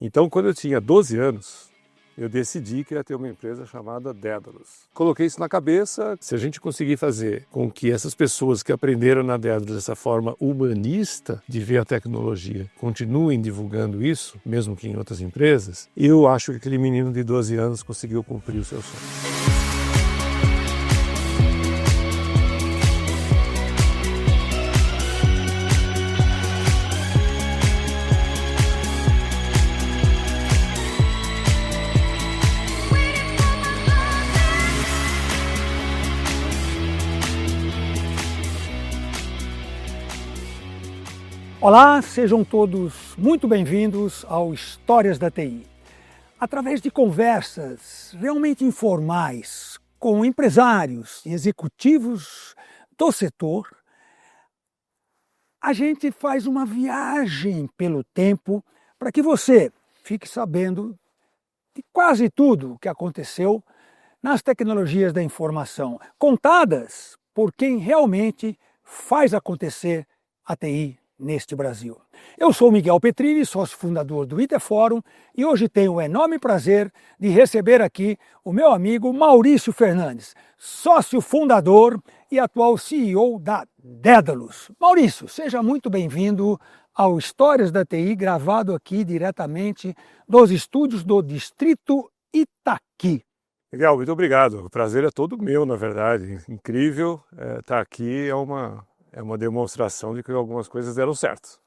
Então, quando eu tinha 12 anos, eu decidi que ia ter uma empresa chamada Daedalus. Coloquei isso na cabeça, se a gente conseguir fazer com que essas pessoas que aprenderam na Daedalus dessa forma humanista de ver a tecnologia continuem divulgando isso, mesmo que em outras empresas, eu acho que aquele menino de 12 anos conseguiu cumprir o seu sonho. Olá, sejam todos muito bem-vindos ao Histórias da TI. Através de conversas realmente informais com empresários e executivos do setor, a gente faz uma viagem pelo tempo para que você fique sabendo de quase tudo o que aconteceu nas tecnologias da informação, contadas por quem realmente faz acontecer a TI neste Brasil. Eu sou Miguel Petrini, sócio fundador do IT Fórum, e hoje tenho o enorme prazer de receber aqui o meu amigo Maurício Fernandes, sócio fundador e atual CEO da Daedalus. Maurício, seja muito bem-vindo ao Histórias da TI, gravado aqui diretamente dos estúdios do Distrito Itaqui. Miguel, muito obrigado. O prazer é todo meu, na verdade. Incrível estar aqui, é uma demonstração de que algumas coisas deram certo.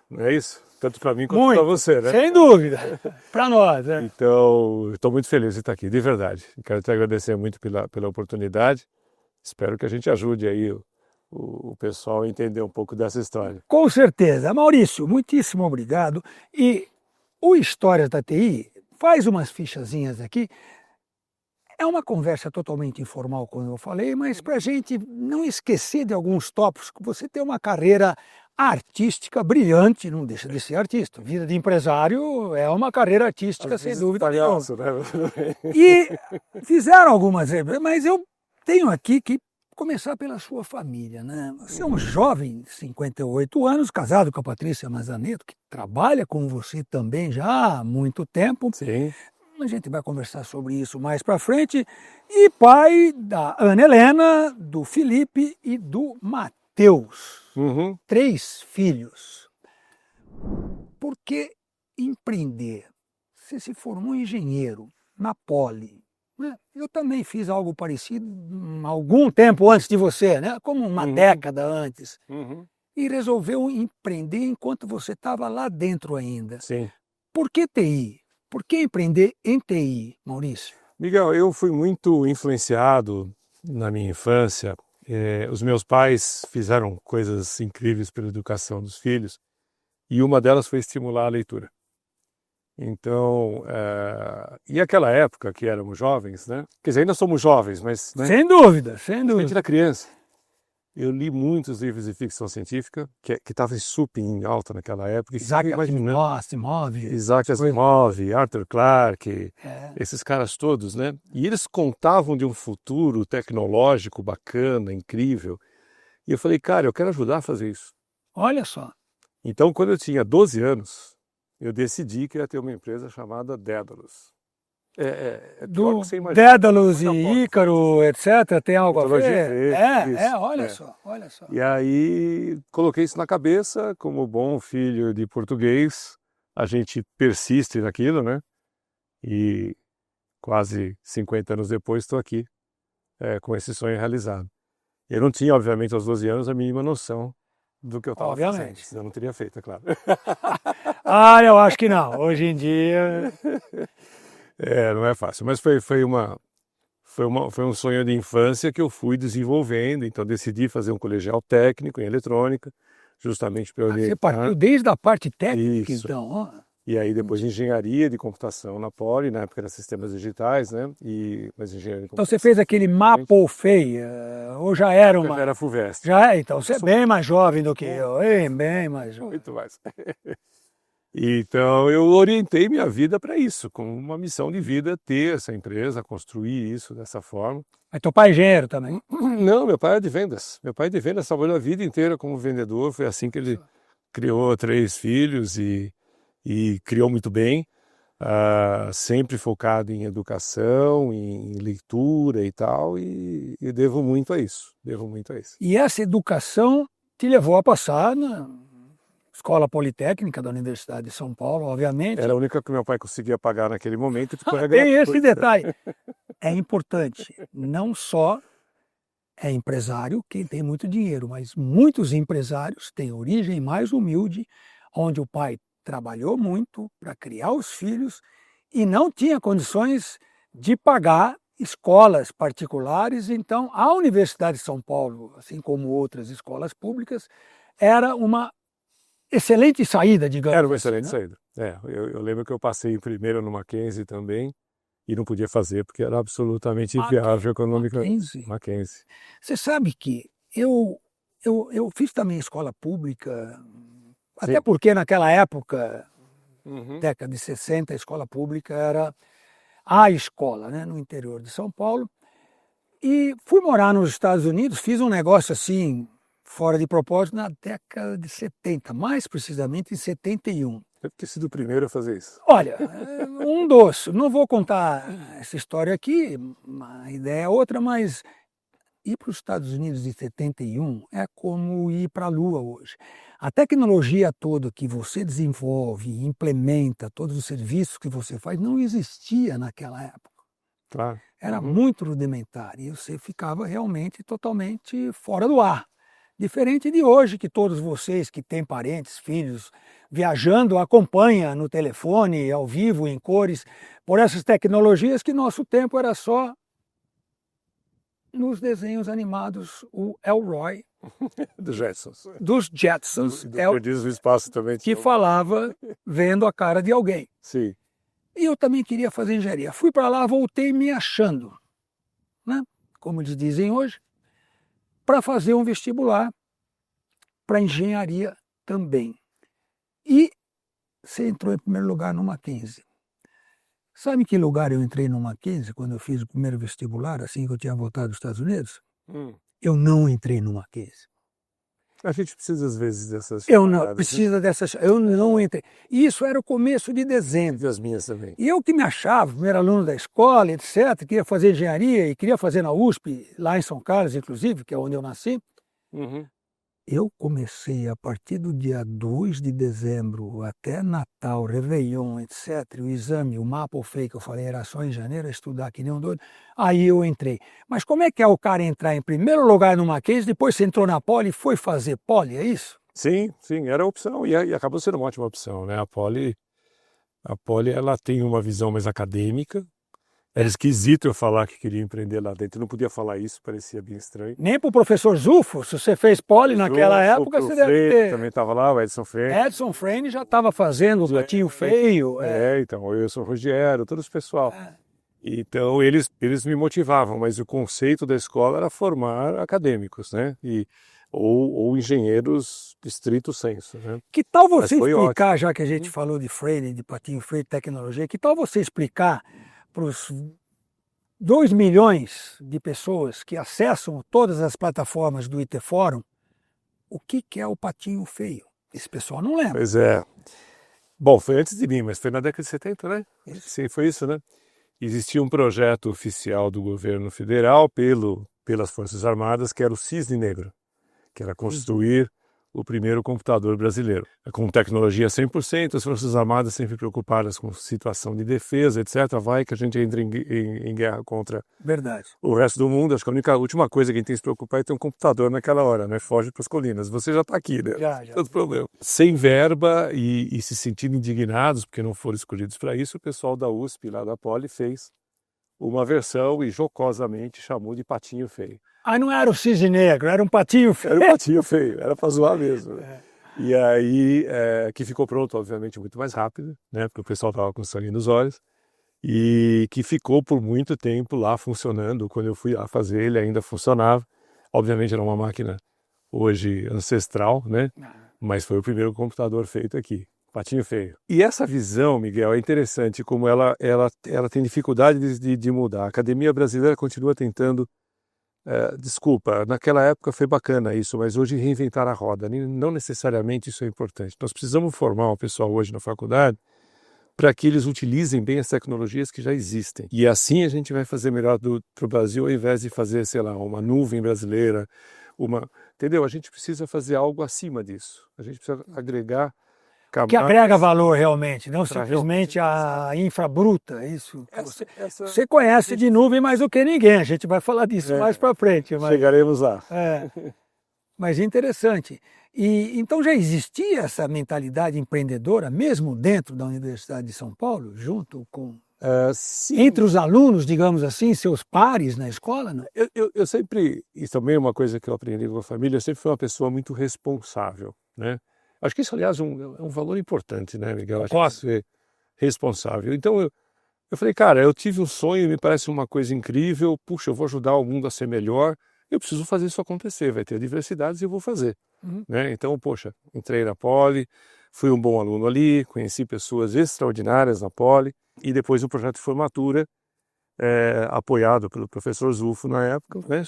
Não é isso? Tanto para mim quanto para você, né? Sem dúvida. Para nós, né? Então, estou muito feliz de estar aqui, de verdade. Quero te agradecer muito pela oportunidade. Espero que a gente ajude aí o pessoal a entender um pouco dessa história. Com certeza. Maurício, muitíssimo obrigado. E o Histórias da TI faz umas fichazinhas aqui. É uma conversa totalmente informal, como eu falei, mas para a gente não esquecer de alguns tópicos, que você tem uma carreira artística brilhante, não deixa de ser artista. Vida de empresário é uma carreira artística, sem dúvida nenhuma. Né? E fizeram algumas, mas eu tenho aqui que começar pela sua família, né? Você é um jovem de 58 anos, casado com a Patrícia Mazaneto, que trabalha com você também já há muito tempo. Sim. A gente vai conversar sobre isso mais para frente. E pai da Ana Helena, do Felipe e do Matheus. 3 filhos. Por que empreender? Você se formou engenheiro na Poli, né? Eu também fiz algo parecido algum tempo antes de você, né? Como uma década antes. E resolveu empreender enquanto você estava lá dentro ainda. Sim. Por que TI? Por que empreender em TI, Maurício? Miguel, eu fui muito influenciado na minha infância. Os meus pais fizeram coisas incríveis pela educação dos filhos e uma delas foi estimular a leitura. Então, e aquela época que éramos jovens, né? Quer dizer, ainda somos jovens, mas... Né? Sem dúvida, sem dúvida. A gente era criança. Eu li muitos livros de ficção científica, que estavam super em alta naquela época. Isaac Asimov. Isaac Asimov, Arthur Clarke, esses caras todos, né? E eles contavam de um futuro tecnológico bacana, incrível. E eu falei, cara, eu quero ajudar a fazer isso. Olha só. Então, quando eu tinha 12 anos, eu decidi que ia ter uma empresa chamada Daedalus. Do Daedalus e Ícaro, etc., tem algo a ver? Olha só. E aí coloquei isso na cabeça, como bom filho de português, a gente persiste naquilo, né? E quase 50 anos depois estou aqui com esse sonho realizado. Eu não tinha, obviamente, aos 12 anos, a mínima noção do que eu estava fazendo, senão eu não teria feito, é claro. Eu acho que não. Hoje em dia... não é fácil, mas foi um sonho de infância que eu fui desenvolvendo, então decidi fazer um colegial técnico em eletrônica, justamente para orientar. Você partiu desde a parte técnica, isso. Então. Ó. E aí depois de engenharia de computação na Poli, na época era sistemas digitais, né? Mas engenharia de computação. Então você fez aquele Mapofei, ou já era uma... Era FUVEST. Então você é bem mais jovem do que eu, bem mais jovem. Muito mais. Então eu orientei minha vida para isso, com uma missão de vida, ter essa empresa, construir isso dessa forma. Mas teu pai é engenheiro também? Não, meu pai é de vendas. Meu pai é de vendas, trabalhou a vida inteira como vendedor, foi assim que ele criou 3 filhos e criou muito bem. sempre focado em educação, em leitura e tal, e devo muito a isso, E essa educação te levou a passar na Escola Politécnica da Universidade de São Paulo, obviamente. Era a única que meu pai conseguia pagar naquele momento. Tem esse detalhe. É importante, não só é empresário quem tem muito dinheiro, mas muitos empresários têm origem mais humilde, onde o pai trabalhou muito para criar os filhos e não tinha condições de pagar escolas particulares. Então, a Universidade de São Paulo, assim como outras escolas públicas, era uma excelente saída, digamos. Era uma excelente saída. Eu lembro que eu passei primeiro no Mackenzie também e não podia fazer porque era absolutamente inviável economicamente. Mackenzie. Você sabe que eu fiz também escola pública, até porque naquela época, década de 60, a escola pública era a escola, né, no interior de São Paulo. E fui morar nos Estados Unidos, fiz um negócio assim, fora de propósito, na década de 70, mais precisamente em 71. Deve ter sido o primeiro a fazer isso. Olha, um doce. Não vou contar essa história aqui, a ideia é outra, mas ir para os Estados Unidos de 71 é como ir para a Lua hoje. A tecnologia toda que você desenvolve, implementa, todos os serviços que você faz, não existia naquela época. Claro. Era muito rudimentar e você ficava realmente totalmente fora do ar. Diferente de hoje, que todos vocês que têm parentes, filhos, viajando, acompanham no telefone, ao vivo, em cores, por essas tecnologias que nosso tempo era só nos desenhos animados, o Elroy. Dos Jetsons. Dos Jetsons. Perdidos no Espaço também. Que falava vendo a cara de alguém. Sim. E eu também queria fazer engenharia. Fui para lá, voltei me achando, né? Como eles dizem hoje, para fazer um vestibular para engenharia também. E você entrou em primeiro lugar no Mackenzie. Sabe em que lugar eu entrei no Mackenzie quando eu fiz o primeiro vestibular, assim que eu tinha voltado dos Estados Unidos? Eu não entrei no Mackenzie. A gente precisa às vezes dessas... Eu não entrei. Isso era o começo de dezembro. As minhas também. E eu que me achava, primeiro aluno da escola, etc., queria fazer engenharia e queria fazer na USP, lá em São Carlos, inclusive, que é onde eu nasci. Eu comecei a partir do dia 2 de dezembro até Natal, Réveillon, etc., o exame, o mapa feio que eu falei era só em janeiro, a estudar que nem um doido, aí eu entrei. Mas como é que é o cara entrar em primeiro lugar no Mackenzie, depois você entrou na Poli e foi fazer Poli, é isso? Sim, era a opção e acabou sendo uma ótima opção, né? A Poli ela tem uma visão mais acadêmica. Era esquisito eu falar que queria empreender lá dentro, eu não podia falar isso, parecia bem estranho. Nem para o professor Zufo, se você fez Poli naquela época, você deve ter... também estava lá, o Edson Freire. Edson Freire já estava fazendo o Patinho Feio. Então, o Wilson Rogério, todo esse pessoal. Então, eles me motivavam, mas o conceito da escola era formar acadêmicos, né? Ou engenheiros de estrito senso, né? Que tal você explicar, ótimo. Já que a gente falou de Freire, de Patinho Freire, tecnologia, que tal você explicar para os 2 milhões de pessoas que acessam todas as plataformas do IT Fórum, o que é o Patinho Feio? Esse pessoal não lembra. Pois é. Bom, foi antes de mim, mas foi na década de 70, né? Sim, foi isso, né? Existia um projeto oficial do governo federal pelas Forças Armadas, que era o Cisne Negro, que era construir o primeiro computador brasileiro. Com tecnologia 100%, as Forças Armadas sempre preocupadas com situação de defesa, etc. Vai que a gente entra em guerra contra o resto do mundo. Acho que a última coisa que a gente tem que se preocupar é ter um computador naquela hora, né? Foge para as colinas. Você já está aqui, né? Já. Todo problema. Sem verba e se sentindo indignados porque não foram escolhidos para isso, o pessoal da USP, lá da Poli, fez uma versão e jocosamente chamou de Patinho Feio. Aí não era o Cisne Negro, era um Patinho Feio. Era um Patinho Feio, era para zoar mesmo. E aí, que ficou pronto, obviamente, muito mais rápido, né? Porque o pessoal estava com sangue nos olhos. E que ficou por muito tempo lá funcionando. Quando eu fui lá fazer, ele ainda funcionava. Obviamente era uma máquina hoje ancestral, né? Mas foi o primeiro computador feito aqui. Patinho Feio. E essa visão, Miguel, é interessante como ela tem dificuldade de mudar. A academia brasileira continua tentando... desculpa, naquela época foi bacana isso, mas hoje reinventar a roda, não necessariamente isso é importante. Nós precisamos formar o pessoal hoje na faculdade para que eles utilizem bem as tecnologias que já existem. E assim a gente vai fazer melhor para o Brasil, ao invés de fazer, sei lá, uma nuvem brasileira, entendeu? A gente precisa fazer algo acima disso. A gente precisa agregar que agrega valor realmente, não simplesmente a infra bruta, isso. Você conhece de nuvem mais do que ninguém, a gente vai falar disso mais para frente. Chegaremos lá. Mas interessante. E então já existia essa mentalidade empreendedora, mesmo dentro da Universidade de São Paulo, junto com... entre os alunos, digamos assim, seus pares na escola? Não? Eu sempre, isso também é uma coisa que eu aprendi com a família, eu sempre fui uma pessoa muito responsável, né? Acho que isso, aliás, é um valor importante, né, Miguel? Acho que ser responsável. Então, eu falei, cara, eu tive um sonho, me parece uma coisa incrível, puxa, eu vou ajudar o mundo a ser melhor, eu preciso fazer isso acontecer, vai ter diversidades e eu vou fazer. Né? Então, poxa, entrei na Poli, fui um bom aluno ali, conheci pessoas extraordinárias na Poli, e depois o projeto de formatura, apoiado pelo professor Zufo na época, né?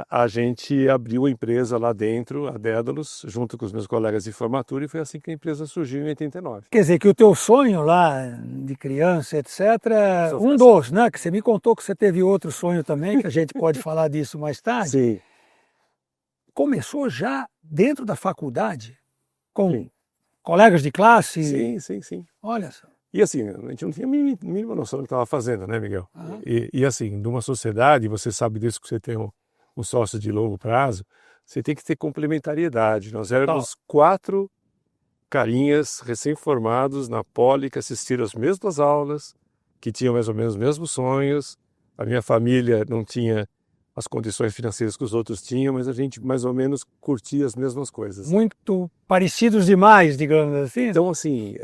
A gente abriu a empresa lá dentro, a Dédalus, junto com os meus colegas de formatura, e foi assim que a empresa surgiu em 89. Quer dizer, que o teu sonho lá, de criança, etc., dos, né? Que você me contou que você teve outro sonho também, que a gente pode falar disso mais tarde. Sim. Começou já dentro da faculdade, com colegas de classe? Sim. Olha só. E assim, a gente não tinha a mínima noção do que estava fazendo, né, Miguel? E assim, numa sociedade, você sabe disso, que você tem um sócio de longo prazo, você tem que ter complementariedade. Nós éramos 4 carinhas recém-formados na Poli que assistiram as mesmas aulas, que tinham mais ou menos os mesmos sonhos. A minha família não tinha as condições financeiras que os outros tinham, mas a gente mais ou menos curtia as mesmas coisas. Muito parecidos demais, digamos assim. Então, assim,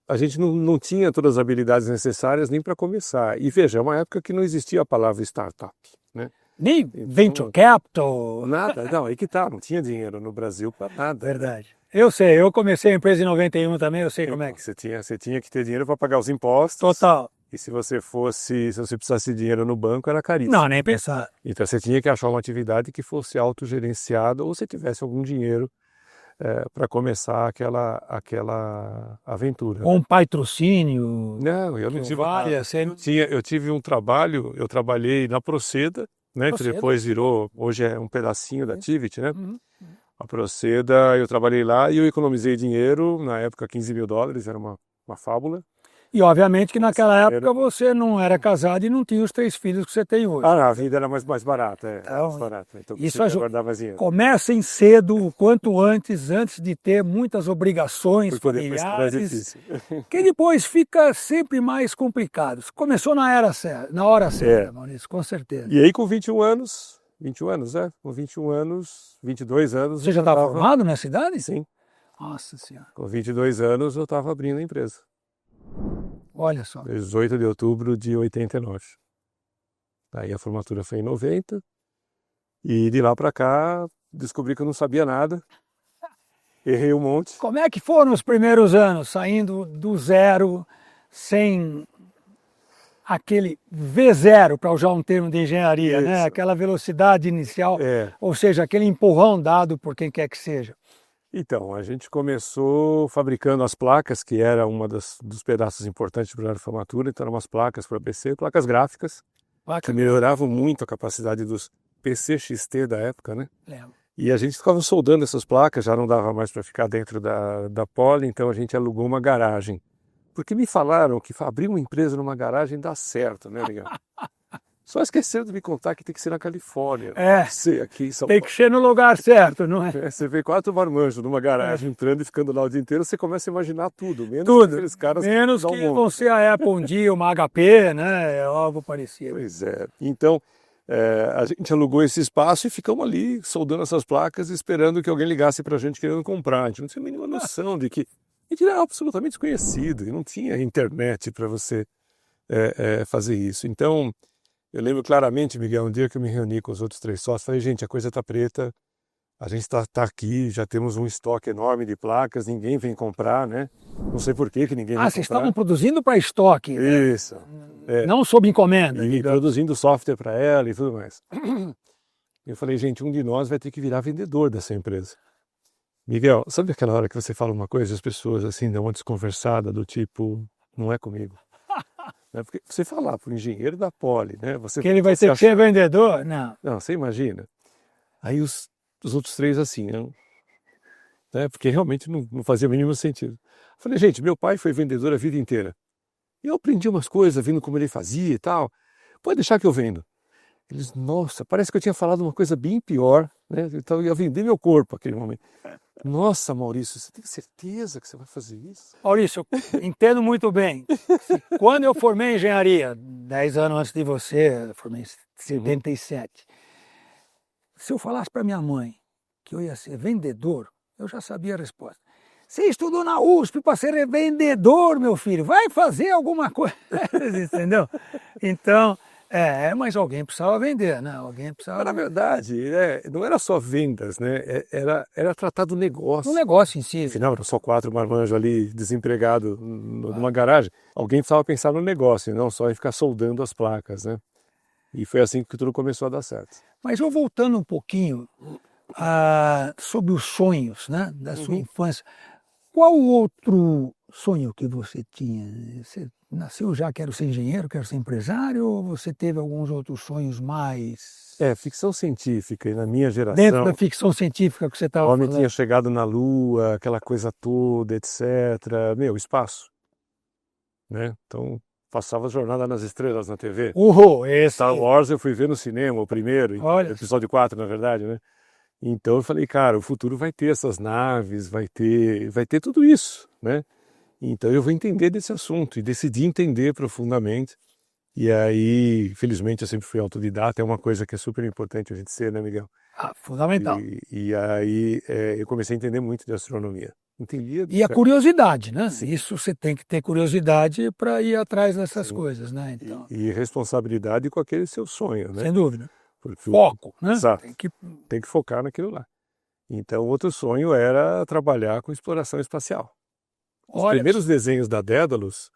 a gente não tinha todas as habilidades necessárias nem para começar. E veja, é uma época que não existia a palavra startup, né? Nem venture capital. Nada, não, aí que tá, não tinha dinheiro no Brasil para nada. Verdade. Eu sei, eu comecei a empresa em 91 também, eu sei como é que... Você tinha que ter dinheiro para pagar os impostos. Total. E se você precisasse de dinheiro no banco, era caríssimo. Não, nem pensar. Então você tinha que achar uma atividade que fosse autogerenciada ou se tivesse algum dinheiro para começar aquela aventura. Com um patrocínio? Não, eu não tive eu tive um trabalho, eu trabalhei na Proceda, né, que depois virou, hoje é um pedacinho da Tivit, né? A Proceda, eu trabalhei lá e eu economizei dinheiro, na época $15 mil, era uma fábula. E obviamente que naquela época você não era casado e não tinha os 3 filhos que você tem hoje. A vida era mais barata, Então, mais barata. Então isso ajuda. Comecem cedo, o quanto antes de ter muitas obrigações familiares, que depois fica sempre mais complicado. Começou na hora certa, Maurício, com certeza. E aí com 21 anos, com 21 anos, 22 anos... Você já estava formado nessa idade? Sim. Nossa Senhora. Com 22 anos eu estava abrindo a empresa. Olha só. 18 de outubro de 89. Aí a formatura foi em 90. E de lá para cá descobri que eu não sabia nada. Errei um monte. Como é que foram os primeiros anos, saindo do zero, sem aquele V0, para usar um termo de engenharia, né? Aquela velocidade inicial, ou seja, aquele empurrão dado por quem quer que seja? Então, a gente começou fabricando as placas, que era dos pedaços importantes para a formatura. Então, eram umas placas para PC, placas gráficas, que melhoravam muito a capacidade dos PC XT da época, né? E a gente ficava soldando essas placas, já não dava mais para ficar dentro da Poli, então a gente alugou uma garagem. Porque me falaram que abrir uma empresa numa garagem dá certo, né, legal? Só esqueceram de me contar que tem que ser na Califórnia. Aqui em São Paulo. Tem que ser no lugar certo, não é? Você vê 4 marmanjos numa garagem entrando e ficando lá o dia inteiro, você começa a imaginar tudo. Tudo. Aqueles caras menos que vão ser a Apple um dia, uma HP, né? Algo parecido. Pois é. Então, a gente alugou esse espaço e ficamos ali soldando essas placas, esperando que alguém ligasse pra gente querendo comprar. A gente não tinha a mínima noção de que a gente era absolutamente desconhecido e não tinha internet para você fazer isso. Então, eu lembro claramente, Miguel, um dia que eu me reuni com os outros 3 sócios, falei, gente, a coisa está preta, a gente está aqui, já temos um estoque enorme de placas, ninguém vem comprar, né? Não sei por que ninguém vem comprar. Vocês estavam produzindo para estoque, né? Isso. Não sob encomenda. E produzindo software para ela e tudo mais. Eu falei, gente, um de nós vai ter que virar vendedor dessa empresa. Miguel, sabe aquela hora que você fala uma coisa e as pessoas assim dão uma desconversada do tipo, não é comigo? Né? Porque você falar para o engenheiro da Poli, né? Que ele vai ter que ser vendedor? Não. Não, você imagina. Aí os outros três assim, né? Porque realmente não fazia o mínimo sentido. Falei, gente, meu pai foi vendedor a vida inteira. E eu aprendi umas coisas, vendo como ele fazia e tal. Pode deixar que eu vendo. Eles, nossa, parece que eu tinha falado uma coisa bem pior, né? Então eu ia vender meu corpo naquele momento. Nossa, Maurício, você tem certeza que você vai fazer isso? Maurício, eu entendo muito bem. Quando eu formei em engenharia, 10 anos antes de você, eu formei em 77. Se eu falasse para minha mãe que eu ia ser vendedor, eu já sabia a resposta. Você estudou na USP para ser vendedor, meu filho, vai fazer alguma coisa, entendeu? Então, mas alguém precisava vender, né? Alguém precisava... Na verdade, não era só vendas, né? Era tratar do negócio. Um negócio em si. Afinal, eram só 4 marmanjos ali, desempregados, numa garagem. Alguém precisava pensar no negócio, não só em ficar soldando as placas, né? E foi assim que tudo começou a dar certo. Mas eu voltando um pouquinho sobre os sonhos, né, da sua infância, qual outro sonho que você tinha? Você nasceu já, quero ser engenheiro, quero ser empresário, ou você teve alguns outros sonhos mais... Ficção científica, e na minha geração... Dentro da ficção científica que você estava falando. O homem tinha chegado na Lua, aquela coisa toda, etc. Espaço. Né? Então, passava Jornada nas Estrelas na TV. Esse... Star Wars eu fui ver no cinema, o primeiro, episódio 4, na verdade, né? Então eu falei, cara, o futuro vai ter essas naves, vai ter tudo isso, né? Então eu vou entender desse assunto e decidi entender profundamente. E aí, felizmente, eu sempre fui autodidata, é uma coisa que é super importante a gente ser, né, Miguel? Fundamental. E aí eu comecei a entender muito de astronomia. Entendia. E a curiosidade, né? Sim. Isso você tem que ter curiosidade para ir atrás dessas coisas, né? Então... E responsabilidade com aquele seu sonho, né? Sem dúvida. Porque Foco, né? Exato. Tem que focar naquilo lá. Então, outro sonho era trabalhar com exploração espacial. Os primeiros desenhos da Dédalus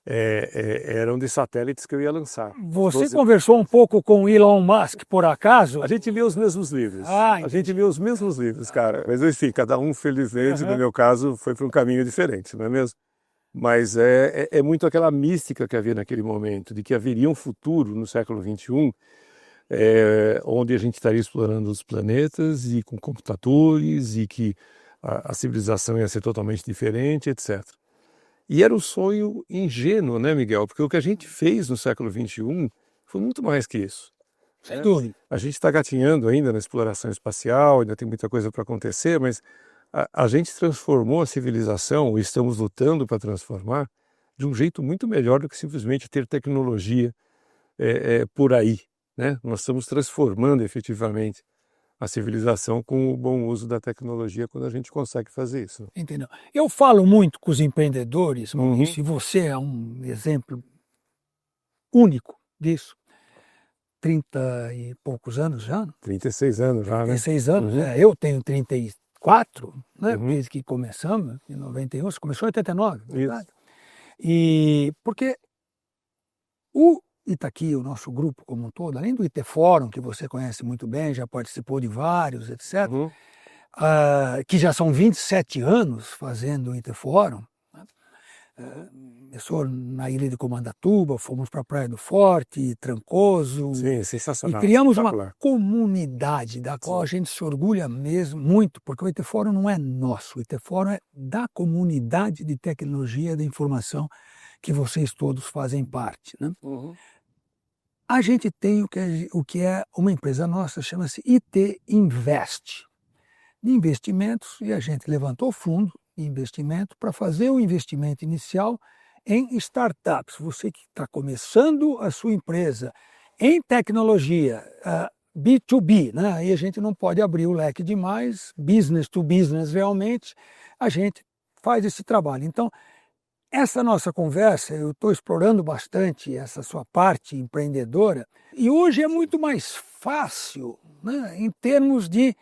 eram de satélites que eu ia lançar. Você conversou um pouco com o Elon Musk, por acaso? A gente lê os mesmos livros. A gente lê os mesmos livros, cara. Mas, enfim, cada um, felizmente, no meu caso, foi para um caminho diferente, não é mesmo? Mas é muito aquela mística que havia naquele momento, de que haveria um futuro no século XXI, onde a gente estaria explorando os planetas e com computadores e que a civilização ia ser totalmente diferente, etc. E era um sonho ingênuo, né, Miguel? Porque o que a gente fez no século XXI foi muito mais que isso. Sem dúvida. A gente está gatinhando ainda na exploração espacial, ainda tem muita coisa para acontecer, mas a gente transformou a civilização, e estamos lutando para transformar, de um jeito muito melhor do que simplesmente ter tecnologia por aí. Né? Nós estamos transformando efetivamente a civilização com o bom uso da tecnologia quando a gente consegue fazer isso. Entendeu? Eu falo muito com os empreendedores, Maurício, e você é um exemplo único disso. 30 e poucos anos já? 36 anos já, né? 36 anos. Eu tenho 34, né? Desde que começamos, em 91, você começou em 89, verdade? E porque o Itaqui, o nosso grupo como um todo, além do IT Fórum, que você conhece muito bem, já participou de vários, etc., que já são 27 anos fazendo o IT Fórum. Começou na ilha de Comandatuba, fomos para a Praia do Forte, Trancoso. Sim, sensacional. E criamos uma comunidade da qual a gente se orgulha mesmo muito, porque o IT Fórum não é nosso, o IT Fórum é da comunidade de tecnologia da informação que vocês todos fazem parte, né? A gente tem o que é uma empresa nossa, chama-se IT Invest, de investimentos, e a gente levantou fundo de investimento para fazer o investimento inicial em startups. Você que está começando a sua empresa em tecnologia, B2B, né? Aí a gente não pode abrir o leque demais, business to business realmente, a gente faz esse trabalho. Então, essa nossa conversa, eu estou explorando bastante essa sua parte empreendedora, e hoje é muito mais fácil, né, em termos de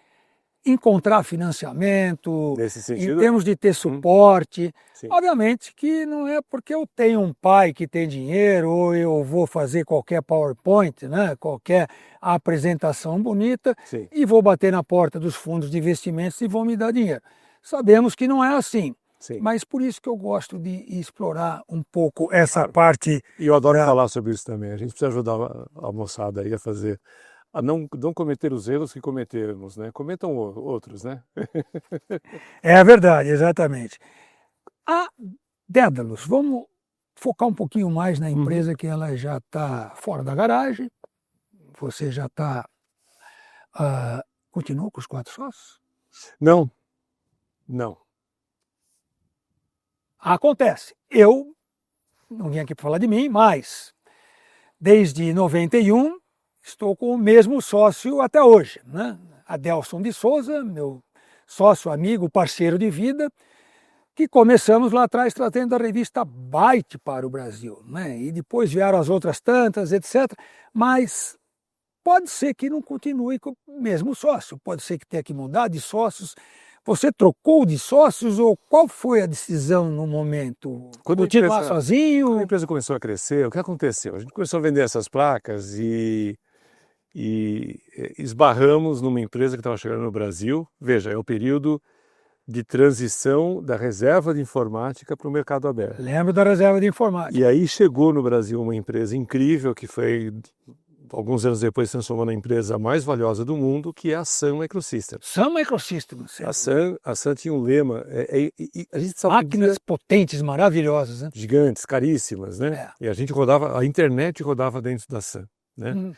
encontrar financiamento, em termos de ter suporte. Obviamente que não é porque eu tenho um pai que tem dinheiro ou eu vou fazer qualquer PowerPoint, né, qualquer apresentação bonita e vou bater na porta dos fundos de investimentos e vão me dar dinheiro. sabemos que não é assim. Sim. Mas por isso que eu gosto de explorar um pouco essa parte. E eu adoro falar sobre isso também. A gente precisa ajudar a moçada aí a não cometer os erros que cometemos, né? Cometam outros, né? É verdade, exatamente. A Dédalus, vamos focar um pouquinho mais na empresa que ela já está fora da garagem. Você já está... continuou com os 4 sócios? Não. Acontece. Eu não vim aqui para falar de mim, mas desde 91 estou com o mesmo sócio até hoje, né? Adelson de Souza, meu sócio, amigo, parceiro de vida, que começamos lá atrás trazendo a revista Byte para o Brasil, né? E depois vieram as outras tantas, etc. Mas pode ser que não continue com o mesmo sócio, pode ser que tenha que mudar de sócios. Você trocou de sócios ou qual foi a decisão no momento? Continuar sozinho? Quando a empresa começou a crescer, o que aconteceu? A gente começou a vender essas placas e esbarramos numa empresa que estava chegando no Brasil. Veja, é o período de transição da reserva de informática para o mercado aberto. Lembro da reserva de informática. E aí chegou no Brasil uma empresa incrível que foi, alguns anos depois, se transformou na empresa mais valiosa do mundo, que é a Sun Microsystems. Sun Microsystems. A Sun tinha um lema, a gente sabe máquinas potentes, maravilhosas, né? Gigantes, caríssimas, né? E a gente rodava, a internet rodava dentro da Sun, né?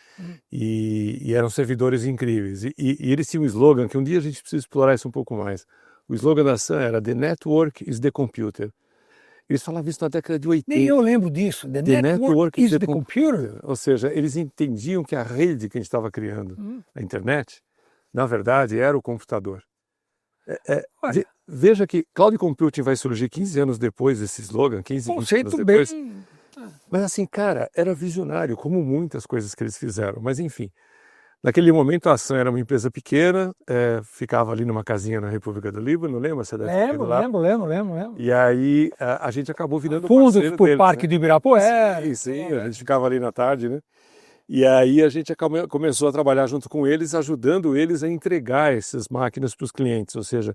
E eram servidores incríveis. E eles tinham um slogan que um dia a gente precisa explorar isso um pouco mais. O slogan da Sun era "The network is the computer". Eles falavam isso na década de 80. Nem eu lembro disso. The network is the computer. Ou seja, eles entendiam que a rede que a gente estava criando, a internet, na verdade era o computador. Veja que cloud computing vai surgir 15 anos depois desse slogan, 15 anos depois. Bem... Mas assim, cara, era visionário, como muitas coisas que eles fizeram. Mas enfim, naquele momento a Sun era uma empresa pequena, ficava ali numa casinha na República do Líbano, lembra? Você deve ter ido lá. Lembro. E aí a gente acabou virando fundos por deles, Parque né? do Ibirapuera. Sim, a gente ficava ali na tarde, né? E aí a gente começou a trabalhar junto com eles, ajudando eles a entregar essas máquinas para os clientes. Ou seja,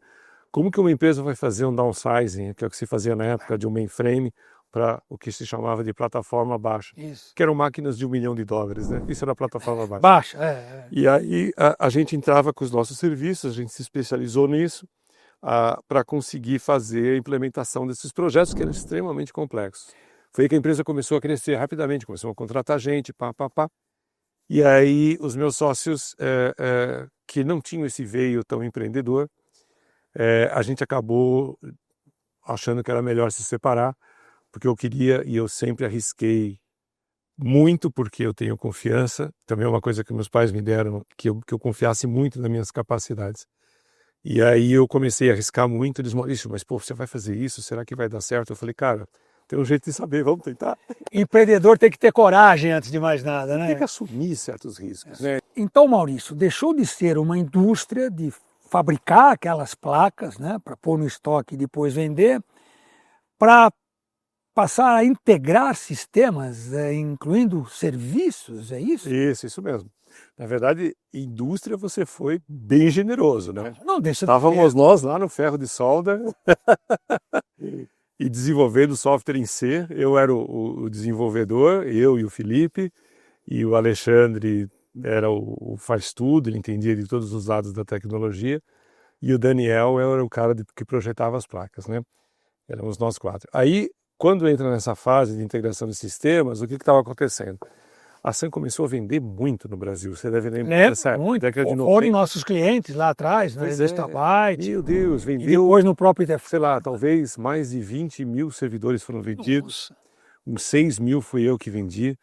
como que uma empresa vai fazer um downsizing, que é o que se fazia na época de um mainframe, para o que se chamava de plataforma baixa, que eram máquinas de $1 milhão, né? Isso era a plataforma baixa. E aí a gente entrava com os nossos serviços, a gente se especializou nisso para conseguir fazer a implementação desses projetos que eram extremamente complexos. Foi aí que a empresa começou a crescer rapidamente, começou a contratar gente, E aí os meus sócios, que não tinham esse veio tão empreendedor, a gente acabou achando que era melhor se separar, porque eu queria e eu sempre arrisquei muito, porque eu tenho confiança. Também é uma coisa que meus pais me deram, que eu confiasse muito nas minhas capacidades. E aí eu comecei a arriscar muito. Eles Maurício, mas pô, você vai fazer isso? Será que vai dar certo? Eu falei, cara, tem um jeito de saber, vamos tentar. Empreendedor tem que ter coragem antes de mais nada, né? Tem que assumir certos riscos, né? Então, Maurício, deixou de ser uma indústria de fabricar aquelas placas, né, para pôr no estoque e depois vender, para passar a integrar sistemas, incluindo serviços, é isso? Isso mesmo. Na verdade, indústria você foi bem generoso, né? Não deixa de Estávamos nós lá no ferro de solda e desenvolvendo software em C. Eu era o desenvolvedor, eu e o Felipe, e o Alexandre era o faz tudo, ele entendia de todos os lados da tecnologia, e o Daniel era o cara que projetava as placas, né? Éramos nós 4. Aí, quando entra nessa fase de integração de sistemas, o que estava acontecendo? A Sun começou a vender muito no Brasil. Você deve lembrar dessa muito. década de 90. Foram nossos clientes lá atrás, né? Byte. Meu Deus, vendeu. E depois no próprio interface. Sei lá, talvez mais de 20 mil servidores foram vendidos. Uns 6 mil fui eu que vendi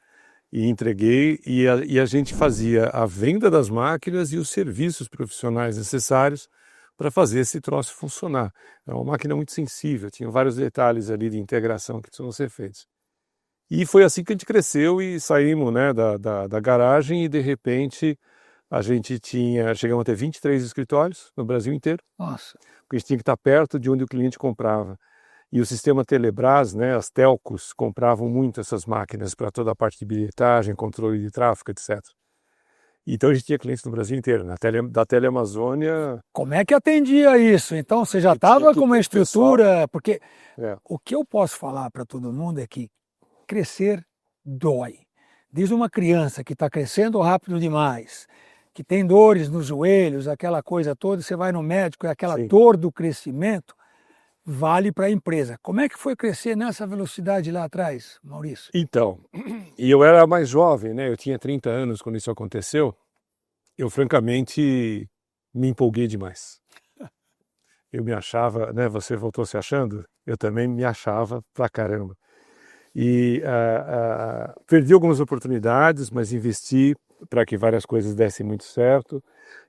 e entreguei. E a gente fazia a venda das máquinas e os serviços profissionais necessários para fazer esse troço funcionar. É uma máquina muito sensível, tinha vários detalhes ali de integração que precisam ser feitos. E foi assim que a gente cresceu e saímos, né, da garagem e de repente a gente chegamos a ter 23 escritórios no Brasil inteiro. Nossa. Porque a gente tinha que estar perto de onde o cliente comprava. E o sistema Telebrás, né, as telcos, compravam muito essas máquinas para toda a parte de bilhetagem, controle de tráfego, etc. Então a gente tinha clientes no Brasil inteiro, da Teleamazônia. Como é que atendia isso? Então você já estava com uma estrutura, porque o que eu posso falar para todo mundo é que crescer dói. Diz uma criança que está crescendo rápido demais, que tem dores nos joelhos, aquela coisa toda, você vai no médico, é aquela dor do crescimento, vale para a empresa. Como é que foi crescer nessa velocidade lá atrás, Maurício? Então, e eu era mais jovem, né? Eu tinha 30 anos quando isso aconteceu. Eu, francamente, me empolguei demais. Eu me achava, né? Você voltou se achando? Eu também me achava pra caramba. E perdi algumas oportunidades, mas investi para que várias coisas dessem muito certo.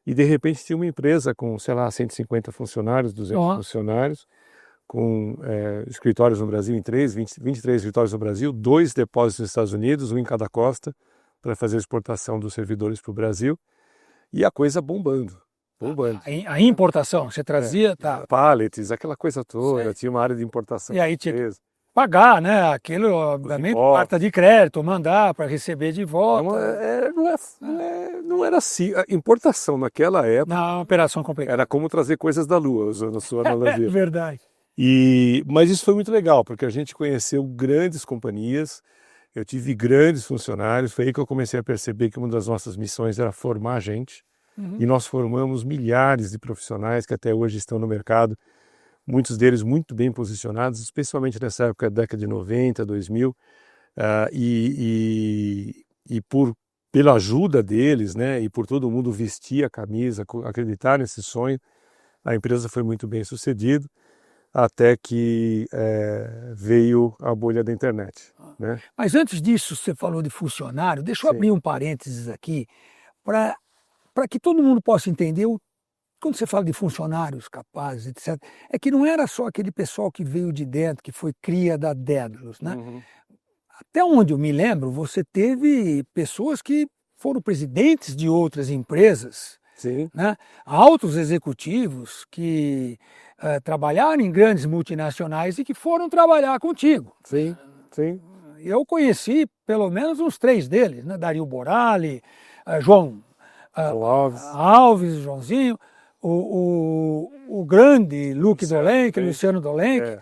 E, de repente, tinha uma empresa com, sei lá, 150 funcionários, 200 funcionários, com escritórios no Brasil em 23 escritórios no Brasil, 2 depósitos nos Estados Unidos, um em cada costa, para fazer a exportação dos servidores para o Brasil. E a coisa bombando. A importação, você trazia? Pallets, aquela coisa toda, tinha uma área de importação. E aí tinha que pagar, né? Aquilo, obviamente, carta de crédito, mandar para receber de volta. Não era assim. A importação naquela época... Uma operação complicada. Era como trazer coisas da Lua, usando a sua analogia. É verdade. Mas isso foi muito legal, porque a gente conheceu grandes companhias, eu tive grandes funcionários, foi aí que eu comecei a perceber que uma das nossas missões era formar gente, e nós formamos milhares de profissionais que até hoje estão no mercado, muitos deles muito bem posicionados, especialmente nessa época da década de 90, 2000, pela ajuda deles, né, e por todo mundo vestir a camisa, acreditar nesse sonho, a empresa foi muito bem sucedida, até que veio a bolha da internet. Né? Mas antes disso, você falou de funcionário, deixa eu abrir um parênteses aqui, para que todo mundo possa entender, quando você fala de funcionários capazes, etc., é que não era só aquele pessoal que veio de dentro, que foi cria da Daedalus, né? Até onde eu me lembro, você teve pessoas que foram presidentes de outras empresas, né? Altos executivos que trabalharam em grandes multinacionais e que foram trabalhar contigo. Sim. Eu conheci pelo menos uns 3 deles, né? Dario Borali, João Alves, Joãozinho, o grande Luke Dolenk, Luciano Dolenk,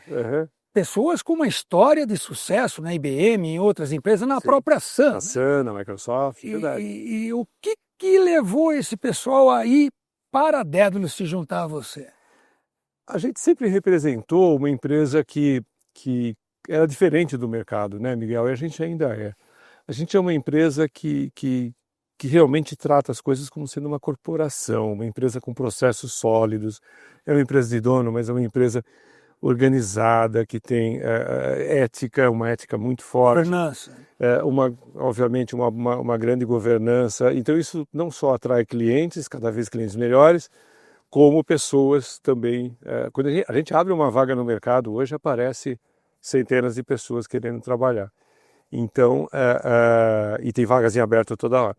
pessoas com uma história de sucesso na IBM, em outras empresas, na própria Sun. Na Sun, na Microsoft, verdade. E o que levou esse pessoal aí para a Daedalus se juntar a você? A gente sempre representou uma empresa que era diferente do mercado, né, Miguel? E a gente ainda é. A gente é uma empresa que realmente trata as coisas como sendo uma corporação, uma empresa com processos sólidos. É uma empresa de dono, mas é uma empresa organizada, que tem ética, uma ética muito forte. Governança. Obviamente, uma grande governança. Então, isso não só atrai clientes, cada vez clientes melhores, como pessoas também. Quando a gente abre uma vaga no mercado, hoje aparece centenas de pessoas querendo trabalhar. Então, e tem vagas em aberto toda hora.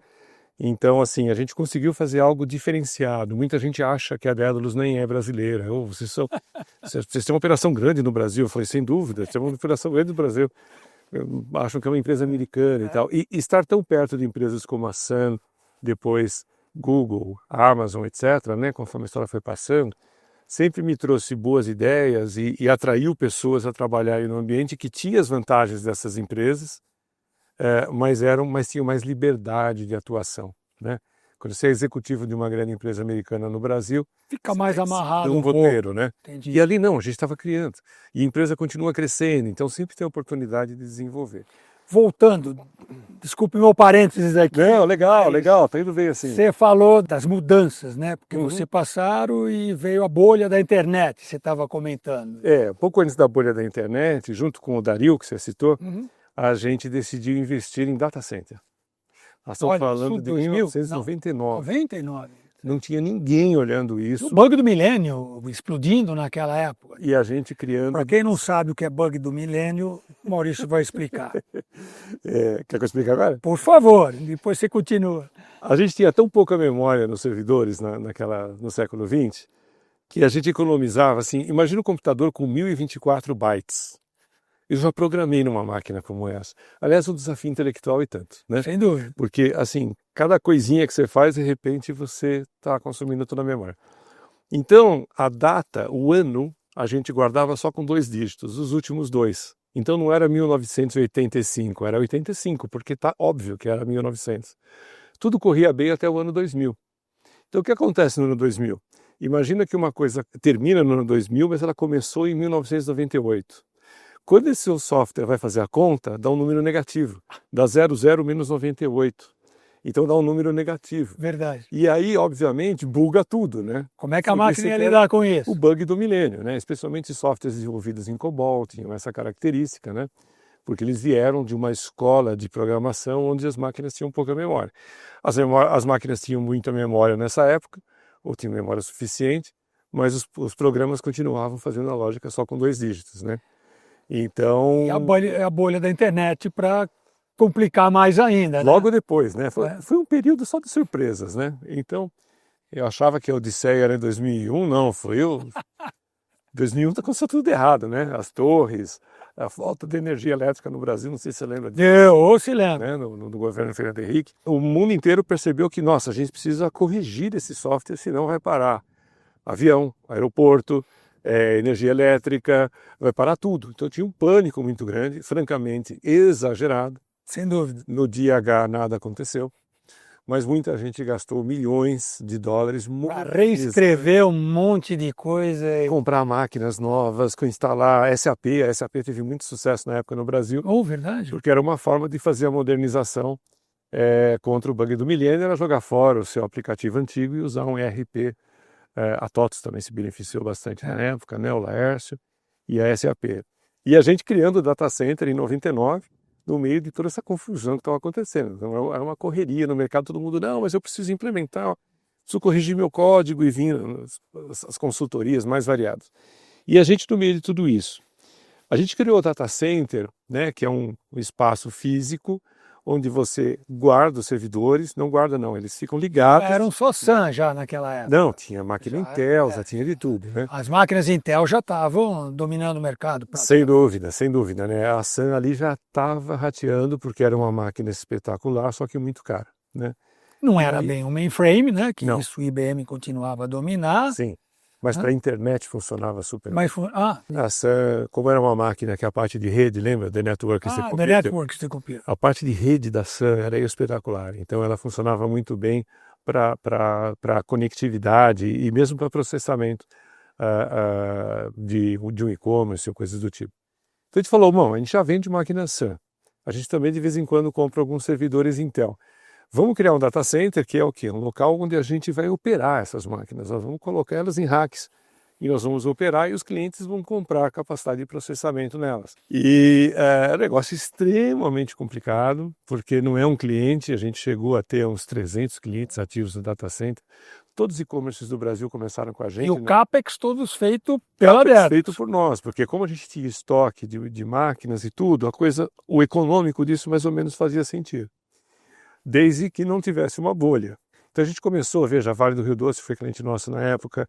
Então, assim, a gente conseguiu fazer algo diferenciado. Muita gente acha que a Daedalus nem é brasileira. Vocês têm uma operação grande no Brasil. Eu falei, sem dúvida, vocês têm uma operação grande no Brasil. Acham que é uma empresa americana e tal. E estar tão perto de empresas como a Sun, depois Google, Amazon, etc., né, conforme a história foi passando, sempre me trouxe boas ideias e atraiu pessoas a trabalhar em um ambiente que tinha as vantagens dessas empresas, mas tinham mais liberdade de atuação, né? Quando você é executivo de uma grande empresa americana no Brasil, fica mais amarrado um roteiro, né? Entendi. E ali não, a gente estava criando. E a empresa continua crescendo, então sempre tem a oportunidade de desenvolver. Voltando, desculpe meu parênteses aqui. Não, legal, tá indo bem assim. Você falou das mudanças, né? Porque você passaram e veio a bolha da internet, você estava comentando. Pouco antes da bolha da internet, junto com o Dario, que você citou, a gente decidiu investir em data center. Nós estamos falando de 1999. 99. Não tinha ninguém olhando isso. O bug do milênio explodindo naquela época. E a gente criando... Para quem não sabe o que é bug do milênio, o Maurício vai explicar. Quer que eu explique agora? Por favor, depois você continua. A gente tinha tão pouca memória nos servidores no século XX que a gente economizava, assim, imagina um computador com 1024 bytes. Eu já programei numa máquina como essa. Aliás, um desafio intelectual e tanto, né? Sem dúvida. Porque, assim, cada coisinha que você faz, de repente você está consumindo toda a memória. Então, a data, o ano, a gente guardava só com 2 dígitos, os últimos 2. Então não era 1985, era 85, porque está óbvio que era 1900. Tudo corria bem até o ano 2000. Então o que acontece no ano 2000? Imagina que uma coisa termina no ano 2000, mas ela começou em 1998. Quando esse seu software vai fazer a conta, dá um número negativo, dá 00 menos 98. Então dá um número negativo. Verdade. E aí, obviamente, buga tudo, né? Como é que a máquina ia lidar com isso? O bug do milênio, né? Especialmente softwares desenvolvidos em COBOL tinham essa característica, né? Porque eles vieram de uma escola de programação onde as máquinas tinham pouca memória. As máquinas tinham muita memória nessa época, ou tinham memória suficiente, mas os programas continuavam fazendo a lógica só com 2 dígitos, né? Então... E a bolha da internet para complicar mais ainda, né? Logo depois, né? Foi um período só de surpresas, né? Então, eu achava que a Odisseia era em 2001, não, foi o... 2001 aconteceu tudo errado, né? As torres, a falta de energia elétrica no Brasil, não sei se você lembra disso. Eu se lembro. Né? No governo Fernando Henrique. O mundo inteiro percebeu que, nossa, a gente precisa corrigir esse software, senão vai parar avião, aeroporto, energia elétrica, vai parar tudo. Então tinha um pânico muito grande, francamente exagerado. Sem dúvida. No dia H nada aconteceu, mas muita gente gastou milhões de dólares para reescrever um monte de coisa. Comprar máquinas novas, instalar SAP. A SAP teve muito sucesso na época no Brasil. Oh, verdade. Porque era uma forma de fazer a modernização contra o bug do milênio, era jogar fora o seu aplicativo antigo e usar um ERP. A TOTOS também se beneficiou bastante na época, né? O Laércio e a SAP. E a gente criando o data center em 99, no meio de toda essa confusão que estava acontecendo. Então era uma correria no mercado, todo mundo, não, mas eu preciso implementar, preciso corrigir meu código e vir as consultorias mais variadas. E a gente, no meio de tudo isso, a gente criou o data center, né, que é um espaço físico onde você guarda os servidores, não guarda não, eles ficam ligados. Era um SOSAN já naquela época. Não, tinha máquina Intel, já tinha de tudo, né? As máquinas Intel já estavam dominando o mercado. Sem dúvida, né? A Sun ali já estava rateando porque era uma máquina espetacular, só que muito cara, né? Não era bem um mainframe, né? Que não. Isso o IBM continuava a dominar. Sim. Mas para a internet funcionava super bem. A Sun, como era uma máquina que a parte de rede, lembra? The Networks the Computer. The Networks the Computer. A parte de rede da Sun era espetacular. Então ela funcionava muito bem para conectividade e mesmo para processamento de um e-commerce ou coisas do tipo. Então a gente falou, bom, a gente já vende máquina Sun. A gente também de vez em quando compra alguns servidores Intel. Vamos criar um data center que é o quê? Um local onde a gente vai operar essas máquinas. Nós vamos colocar elas em racks e nós vamos operar e os clientes vão comprar capacidade de processamento nelas. E é um negócio extremamente complicado, porque não é um cliente, a gente chegou a ter uns 300 clientes ativos no data center. Todos os e-commerces do Brasil começaram com a gente. E o CAPEX todos feito pela Abertos. Feito por nós, porque como a gente tinha estoque de máquinas e tudo, o econômico disso mais ou menos fazia sentido. Desde que não tivesse uma bolha. Então a gente começou, veja, Vale do Rio Doce foi cliente nosso na época,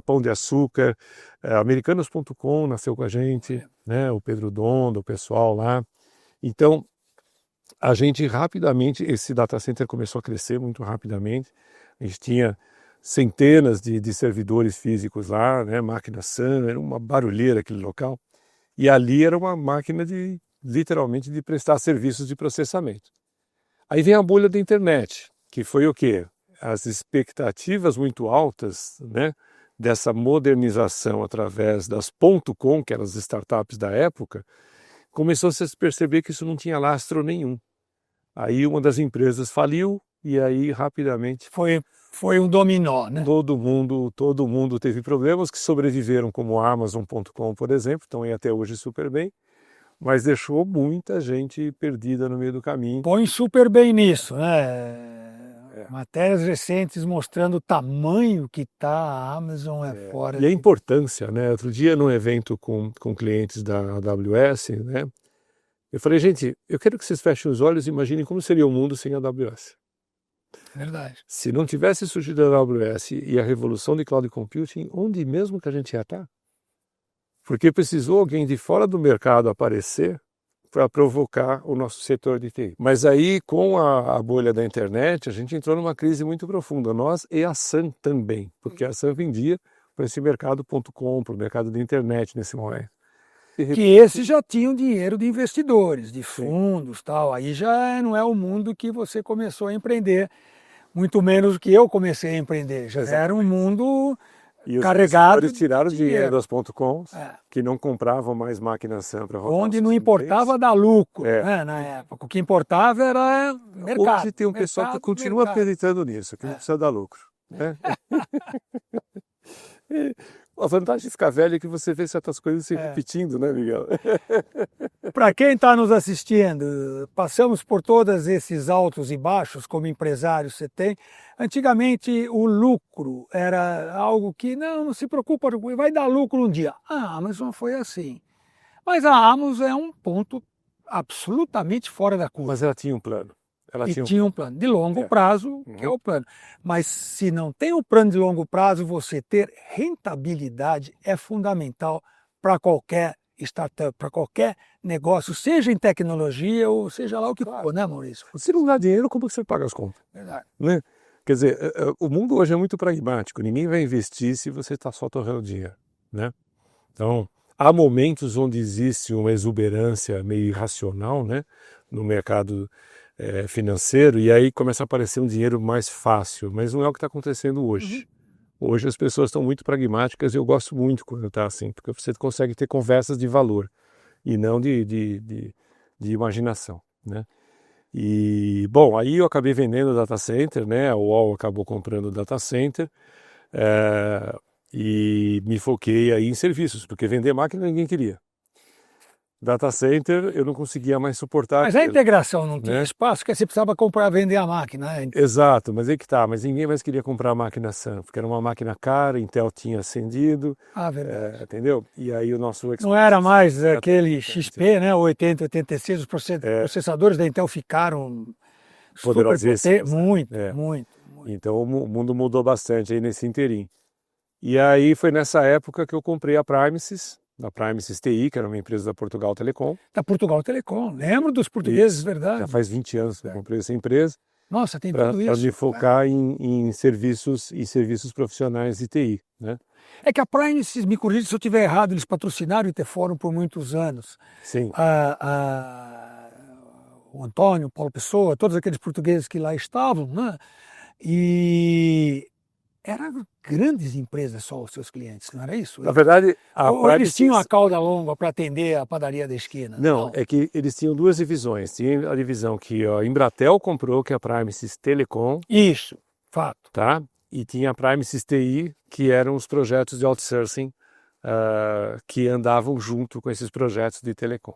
Pão de Açúcar, Americanos.com nasceu com a gente, né, o Pedro Dondo, o pessoal lá. Então a gente rapidamente, esse data center começou a crescer muito rapidamente, a gente tinha centenas de servidores físicos lá, né, máquina Sun, era uma barulheira aquele local, e ali era uma máquina literalmente de prestar serviços de processamento. Aí vem a bolha da internet, que foi o quê? As expectativas muito altas, né, dessa modernização através das .com, que eram as startups da época, começou a se perceber que isso não tinha lastro nenhum. Aí uma das empresas faliu e aí rapidamente... Foi um dominó, né? Todo mundo teve problemas que sobreviveram, como a Amazon.com, por exemplo, estão aí até hoje super bem. Mas deixou muita gente perdida no meio do caminho. Põe super bem nisso, né? Matérias recentes mostrando o tamanho que está a Amazon fora. E a importância, né? Outro dia, num evento com clientes da AWS, né? Eu falei, gente, eu quero que vocês fechem os olhos e imaginem como seria o mundo sem a AWS. Verdade. Se não tivesse surgido a AWS e a revolução de cloud computing, onde mesmo que a gente ia estar? Porque precisou alguém de fora do mercado aparecer, para provocar o nosso setor de TI. Mas aí, com a bolha da internet, a gente entrou numa crise muito profunda, nós e a Sun também, porque a Sun vendia para esse mercado.com, para o mercado da internet nesse momento. Que esses já tinham dinheiro de investidores, de fundos, tal. Aí já não é o mundo que você começou a empreender, muito menos que eu comecei a empreender. Já era um mundo e carregado. Eles tiraram o dinheiro das .coms, que não compravam mais máquinas Sun para rodar. Onde não importava dar lucro, né, na época. O que importava era mercado. Hoje tem um pessoal que continua acreditando nisso, que não precisa dar lucro. Né? A vantagem de ficar velho é que você vê certas coisas se repetindo, né, Miguel? Para quem está nos assistindo, passamos por todos esses altos e baixos como empresário você tem. Antigamente o lucro era algo que não se preocupa, vai dar lucro um dia. A Amazon foi assim. Mas a Amazon é um ponto absolutamente fora da curva. Mas ela tinha um plano. Tinha um plano de longo prazo, que é o plano. Mas se não tem um plano de longo prazo, você ter rentabilidade é fundamental para qualquer startup, para qualquer negócio, seja em tecnologia ou seja lá o que for, né, Maurício? Se não dá dinheiro, como você paga as contas? Verdade. Né? Quer dizer, o mundo hoje é muito pragmático. Ninguém vai investir se você está só torrando dinheiro, né? Então, há momentos onde existe uma exuberância meio irracional, né, no mercado financeiro, e aí começa a aparecer um dinheiro mais fácil, mas não é o que está acontecendo hoje. Hoje as pessoas estão muito pragmáticas e eu gosto muito quando está assim, porque você consegue ter conversas de valor e não de imaginação, né? E, bom, aí eu acabei vendendo o data center, né? A UOL acabou comprando o data center e me foquei aí em serviços, porque vender máquina ninguém queria. Data center eu não conseguia mais suportar. Mas a integração não tinha espaço, porque você precisava comprar, vender a máquina. Né? Exato, mas aí que tá, mas ninguém mais queria comprar a máquina Sun, porque era uma máquina cara, Intel tinha acendido, verdade. Entendeu? E aí o nosso... Não era mais aquele XP, né, 80, 86, os processadores da Intel ficaram poderosíssimos. Muito. Então o mundo mudou bastante aí nesse interim. E aí foi nessa época que eu comprei a Primesys, da Primesys TI, que era uma empresa da Portugal Telecom. Da Portugal Telecom, lembro dos portugueses, verdade. Já faz 20 anos que eu comprei essa empresa. Nossa, tem tudo isso. Para me focar em serviços profissionais de TI, né? É que a Primesys, me corrija se eu estiver errado, eles patrocinaram o Interforum por muitos anos. Sim. O Antônio, o Paulo Pessoa, todos aqueles portugueses que lá estavam, né? E eram grandes empresas só os seus clientes, não era isso? Na verdade, eles tinham a cauda longa para atender a padaria da esquina? Não, é que eles tinham duas divisões. Tinha a divisão que a Embratel comprou, que é a Primesys Telecom. Isso, fato. Tá? E tinha a Primesys TI, que eram os projetos de outsourcing que andavam junto com esses projetos de telecom.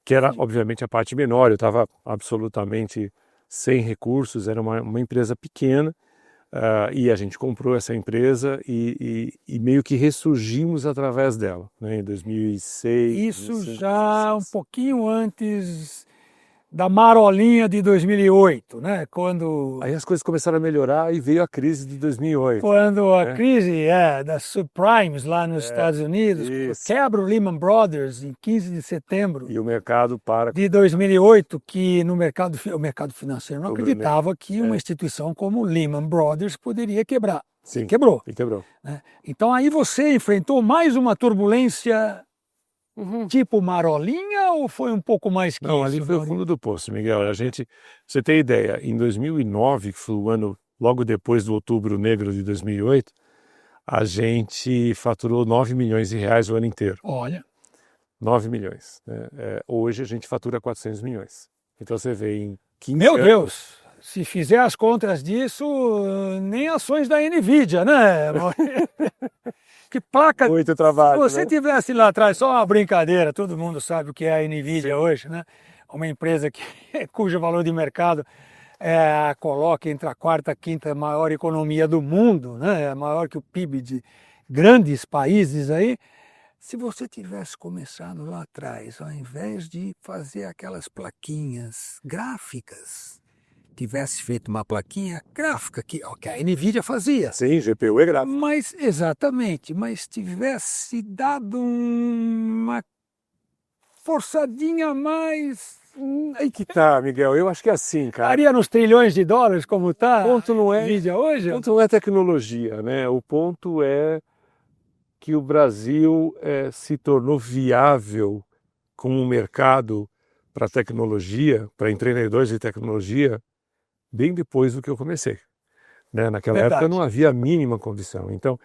Que era, obviamente, a parte menor. Eu estava absolutamente sem recursos, era uma empresa pequena. E a gente comprou essa empresa e meio que ressurgimos através dela, né, em 2006. Isso 2006, já 2006. um pouquinho antes da marolinha de 2008, né? Quando Aí as coisas começaram a melhorar e veio a crise de 2008. Quando a crise das subprimes lá nos Estados Unidos quebra o Lehman Brothers em 15 de setembro E o mercado de 2008, que o mercado financeiro não acreditava que uma instituição como Lehman Brothers poderia quebrar. Sim, e quebrou. E quebrou. Né? Então aí você enfrentou mais uma turbulência tipo marolinha ou foi um pouco mais que Não, isso? ali foi o fundo do poço, Miguel. Você tem ideia, em 2009, que foi o ano logo depois do Outubro Negro de 2008, a gente faturou 9 milhões de reais o ano inteiro. Olha. 9 milhões. Né? Hoje a gente fatura 400 milhões. Então você vê em 15 Meu anos... Deus! Se fizer as contas disso, nem ações da NVIDIA, né? Que placa... Muito trabalho, Se você tivesse lá atrás, só uma brincadeira, todo mundo sabe o que é a NVIDIA hoje, né? Uma empresa cujo valor de mercado coloca entre a quarta e a quinta maior economia do mundo, né? É maior que o PIB de grandes países aí. Se você tivesse começado lá atrás, ao invés de fazer aquelas plaquinhas gráficas, tivesse feito uma plaquinha gráfica, que a NVIDIA fazia. Sim, GPU é gráfico. Exatamente, mas tivesse dado uma forçadinha a mais. Aí que tá, Miguel. Eu acho que é assim, cara. Estaria nos trilhões de dólares como está O ponto não a é, Nvidia hoje? o ponto não é tecnologia, né? O ponto é que o Brasil se tornou viável como um mercado para tecnologia, para empreendedores de tecnologia, bem depois do que eu comecei. Né? Naquela época não havia a mínima condição. Então,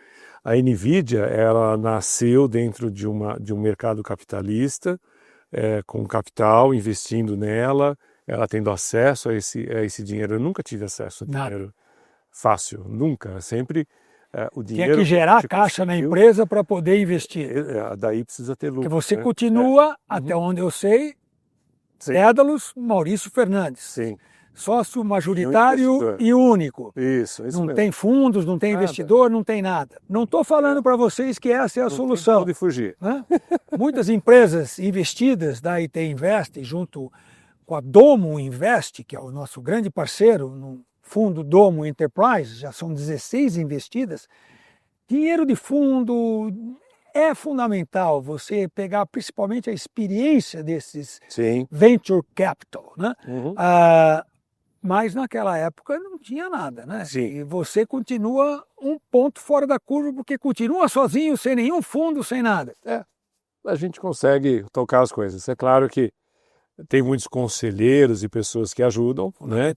a Nvidia, ela nasceu dentro de um mercado capitalista, com capital, investindo nela, ela tendo acesso a esse dinheiro. Eu nunca tive acesso a dinheiro fácil, nunca. Sempre o dinheiro... Tinha que gerar caixa na empresa para poder investir. Daí precisa ter lucro. Porque você né? continua, até onde eu sei, Dédalus Maurício Fernandes. Sim. Sócio majoritário e único. Isso não mesmo. Tem fundos, não tem investidor, não tem nada. Não estou falando para vocês que essa é a solução. Não tem fugir. Né? Muitas empresas investidas da IT Invest, junto com a Domo Invest, que é o nosso grande parceiro no fundo Domo Enterprise, já são 16 investidas. Dinheiro de fundo é fundamental você pegar principalmente a experiência desses venture capital. Né? Mas naquela época não tinha nada, né? Sim. E você continua um ponto fora da curva, porque continua sozinho, sem nenhum fundo, sem nada. A gente consegue tocar as coisas. É claro que tem muitos conselheiros e pessoas que ajudam, né?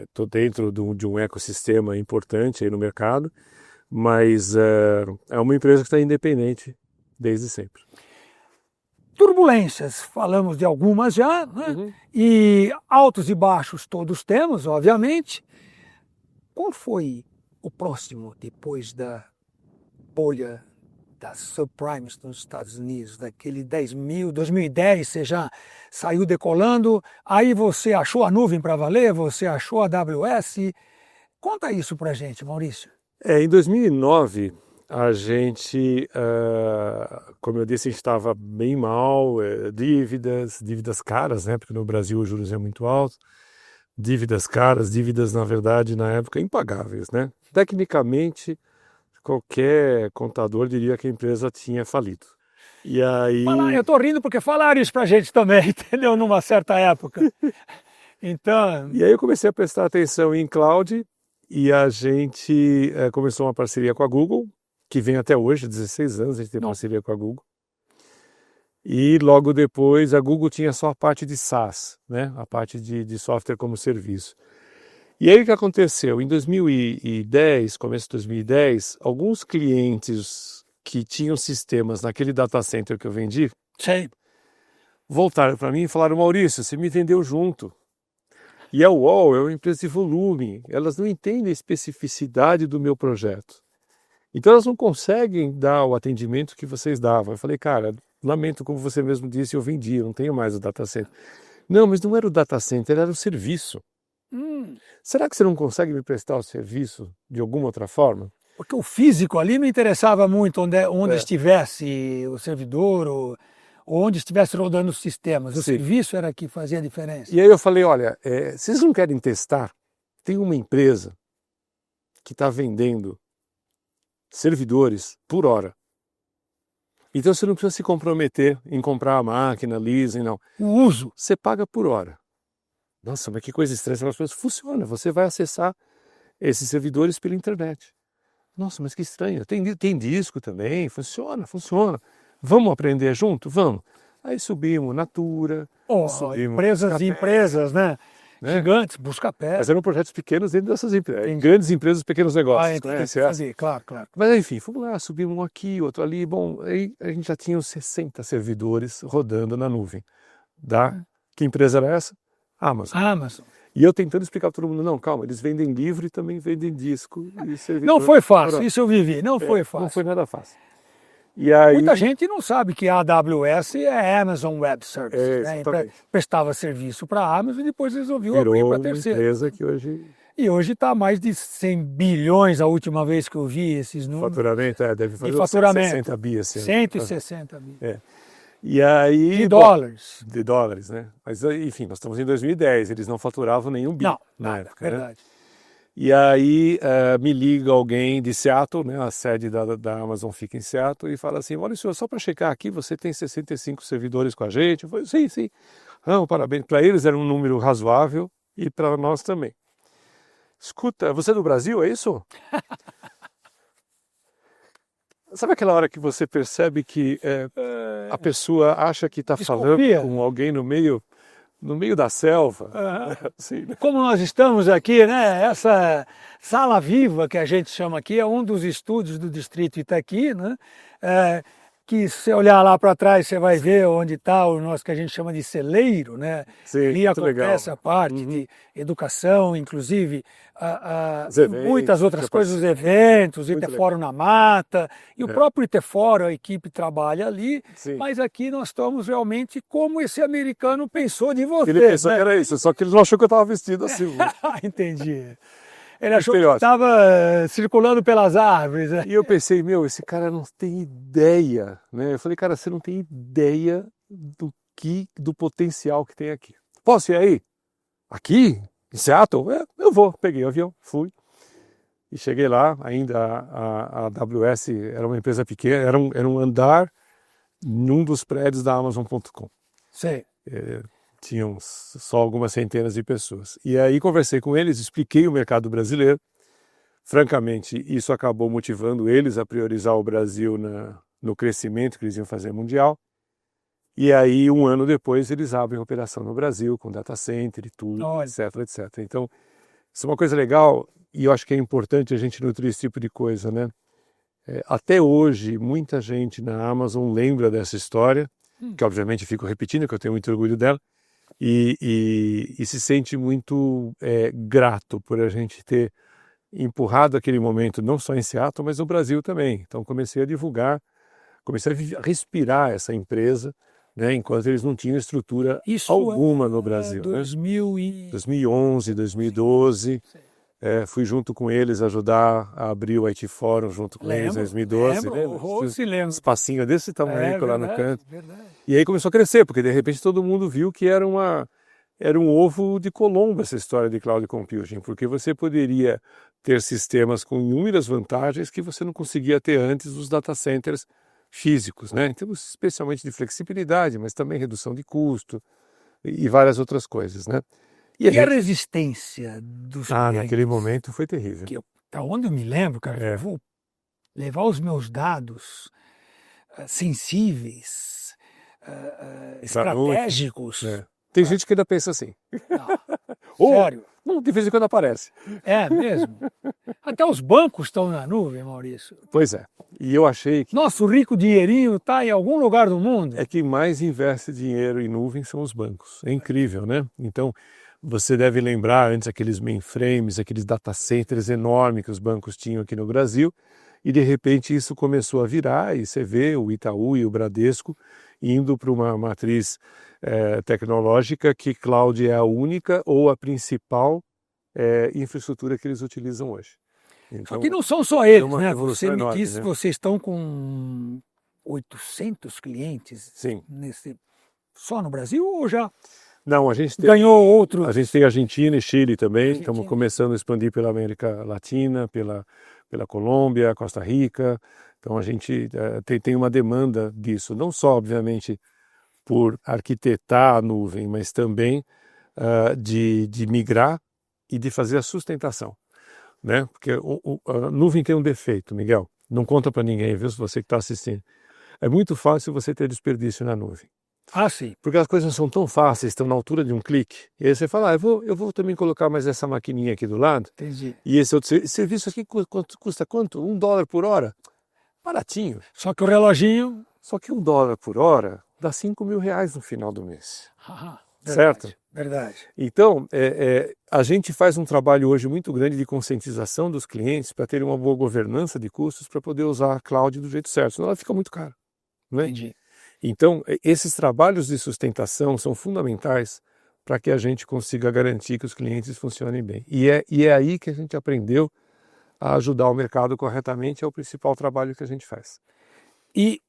Estou dentro de um ecossistema importante aí no mercado, mas é uma empresa que está independente desde sempre. Turbulências, falamos de algumas já, né? E altos e baixos todos temos, obviamente. Qual foi o próximo, depois da bolha das subprimes nos Estados Unidos, daquele 2010, você já saiu decolando, aí você achou a nuvem para valer, você achou a AWS. Conta isso para a gente, Maurício. Em 2009... a gente, como eu disse, a gente estava bem mal, dívidas caras, né? Porque no Brasil os juros é muito alto, dívidas caras, dívidas, na verdade, na época, impagáveis, né? Tecnicamente, qualquer contador diria que a empresa tinha falido. E aí... Eu estou rindo porque falaram isso para a gente também, entendeu? Numa certa época. Então... E aí eu comecei a prestar atenção em cloud e a gente começou uma parceria com a Google, que vem até hoje, 16 anos a gente tem parceria com a Google. E logo depois a Google tinha só a parte de SaaS, né? A parte de software como serviço. E aí o que aconteceu? Em 2010, começo de 2010, alguns clientes que tinham sistemas naquele data center que eu vendi, voltaram para mim e falaram: Maurício, você me vendeu junto. E a UOL é uma empresa de volume, elas não entendem a especificidade do meu projeto. Então elas não conseguem dar o atendimento que vocês davam. Eu falei: cara, lamento, como você mesmo disse, eu vendi, eu não tenho mais o data center. Não, mas não era o data center, era o serviço. Será que você não consegue me prestar o serviço de alguma outra forma? Porque o físico ali não interessava muito onde estivesse o servidor ou onde estivesse rodando os sistemas. O serviço era que fazia a diferença. E aí eu falei: olha, vocês não querem testar? Tem uma empresa que está vendendo servidores por hora. Então você não precisa se comprometer em comprar a máquina, leasing, não. O uso. Você paga por hora. Nossa, mas que coisa estranha. As coisas funcionam. Você vai acessar esses servidores pela internet. Nossa, mas que estranho. Tem disco também. Funciona. Vamos aprender junto? Vamos. Aí subimos Natura. Empresas, né? Gigantes, busca-pé. Mas eram projetos pequenos dentro dessas empresas. Grandes empresas, pequenos negócios. Claro. Mas enfim, fomos lá, subimos um aqui, outro ali. Bom, aí a gente já tinha uns 60 servidores rodando na nuvem. Que empresa era essa? Amazon. E eu tentando explicar para todo mundo: não, calma, eles vendem livro e também vendem disco. E servidor. Não foi fácil, isso eu vivi, não foi fácil. Não foi nada fácil. E aí... Muita gente não sabe que a AWS é Amazon Web Services, né? Prestava serviço para a Amazon e depois resolveu abrir para a terceira. Empresa que hoje... E hoje está mais de 100 bilhões a última vez que eu vi esses números. Faturamento, deve fazer 160 bi. 160 bi. E aí... De dólares. De dólares, né? Mas enfim, nós estamos em 2010, eles não faturavam nenhum bi na época. Verdade. Né? E aí me liga alguém de Seattle, né, a sede da Amazon fica em Seattle, e fala assim, olha senhor, só para checar aqui, você tem 65 servidores com a gente? Eu falei, sim, sim. Não, parabéns. Para eles era um número razoável e para nós também. Escuta, você é do Brasil, é isso? Sabe aquela hora que você percebe que a pessoa acha que está falando com alguém no meio da selva? Assim, né? Como nós estamos aqui, né? Essa sala viva que a gente chama aqui é um dos estúdios do Distrito Itaqui, né? Que se você olhar lá para trás você vai ver onde está o nosso que a gente chama de celeiro, né? Sim, ali acontece a parte de educação, inclusive muitas outras coisas, os eventos, o Itefórum na Mata, e o próprio Itefórum, a equipe trabalha ali, mas aqui nós estamos realmente como esse americano pensou de você. Ele pensou que era isso, só que ele não achou que eu estava vestido assim. Entendi. Ele achou que estava circulando pelas árvores. Né? E eu pensei, esse cara não tem ideia, né? Eu falei, cara, você não tem ideia do potencial que tem aqui. Posso ir aí? Aqui? Em Seattle? Eu vou. Peguei o avião, fui. E cheguei lá, ainda a AWS era uma empresa pequena, era um andar num dos prédios da Amazon.com. Sei. Tinham só algumas centenas de pessoas. E aí conversei com eles, expliquei o mercado brasileiro. Francamente, isso acabou motivando eles a priorizar o Brasil no crescimento que eles iam fazer mundial. E aí, um ano depois, eles abrem operação no Brasil, com data center e tudo, etc, etc. Então, isso é uma coisa legal e eu acho que é importante a gente nutrir esse tipo de coisa, né? Até hoje, muita gente na Amazon lembra dessa história, que obviamente fico repetindo, que eu tenho muito orgulho dela, e se sente muito grato por a gente ter empurrado aquele momento, não só em Seattle, mas no Brasil também. Então comecei a divulgar, comecei a respirar essa empresa, né, enquanto eles não tinham estrutura alguma no Brasil. 2011, 2012, fui junto com eles ajudar a abrir o IT Forum junto com eles em 2012. Lembro. Espacinho desse tamanho lá no canto. E aí começou a crescer, porque de repente todo mundo viu que era um ovo de Colombo essa história de cloud computing, porque você poderia ter sistemas com inúmeras vantagens que você não conseguia ter antes dos data centers físicos, né? Então, especialmente de flexibilidade, mas também redução de custo e várias outras coisas, né? E a resistência dos clientes? Naquele momento foi terrível. Onde eu me lembro, cara, eu vou levar os meus dados sensíveis, estratégicos. Tem gente que ainda pensa assim. Sério? Não, de vez em quando aparece. É mesmo? Até os bancos estão na nuvem, Maurício. Pois é. E eu achei que... Nosso rico dinheirinho está em algum lugar do mundo. É que mais investe dinheiro em nuvem são os bancos. É incrível, né? Então, você deve lembrar antes aqueles mainframes, aqueles data centers enormes que os bancos tinham aqui no Brasil. E de repente isso começou a virar e você vê o Itaú e o Bradesco indo para uma matriz tecnológica que cloud é a única ou a principal infraestrutura que eles utilizam hoje. Então, só que não são só eles, né? Você me disse que vocês estão com 800 clientes. Sim. Só no Brasil ou já? Não, a gente ganhou outros. A gente tem Argentina e Chile também. Estamos começando a expandir pela América Latina, pela Colômbia, Costa Rica. Então a gente tem uma demanda disso, não só, obviamente, por arquitetar a nuvem, mas também de migrar e de fazer a sustentação, né? Porque a nuvem tem um defeito, Miguel. Não conta para ninguém, viu? Se você que está assistindo. É muito fácil você ter desperdício na nuvem. Sim. Porque as coisas são tão fáceis, estão na altura de um clique. E aí você fala, eu vou também colocar mais essa maquininha aqui do lado. Entendi. E esse outro serviço aqui custa quanto? $1 por hora? Baratinho. Só que o reloginho... Só que $1 por hora dá R$5.000 no final do mês. Verdade, certo? Verdade. Então, a gente faz um trabalho hoje muito grande de conscientização dos clientes para terem uma boa governança de custos para poder usar a cloud do jeito certo, senão ela fica muito cara. Né? Entendi. Então, esses trabalhos de sustentação são fundamentais para que a gente consiga garantir que os clientes funcionem bem. E é aí que a gente aprendeu a ajudar o mercado corretamente, é o principal trabalho que a gente faz. E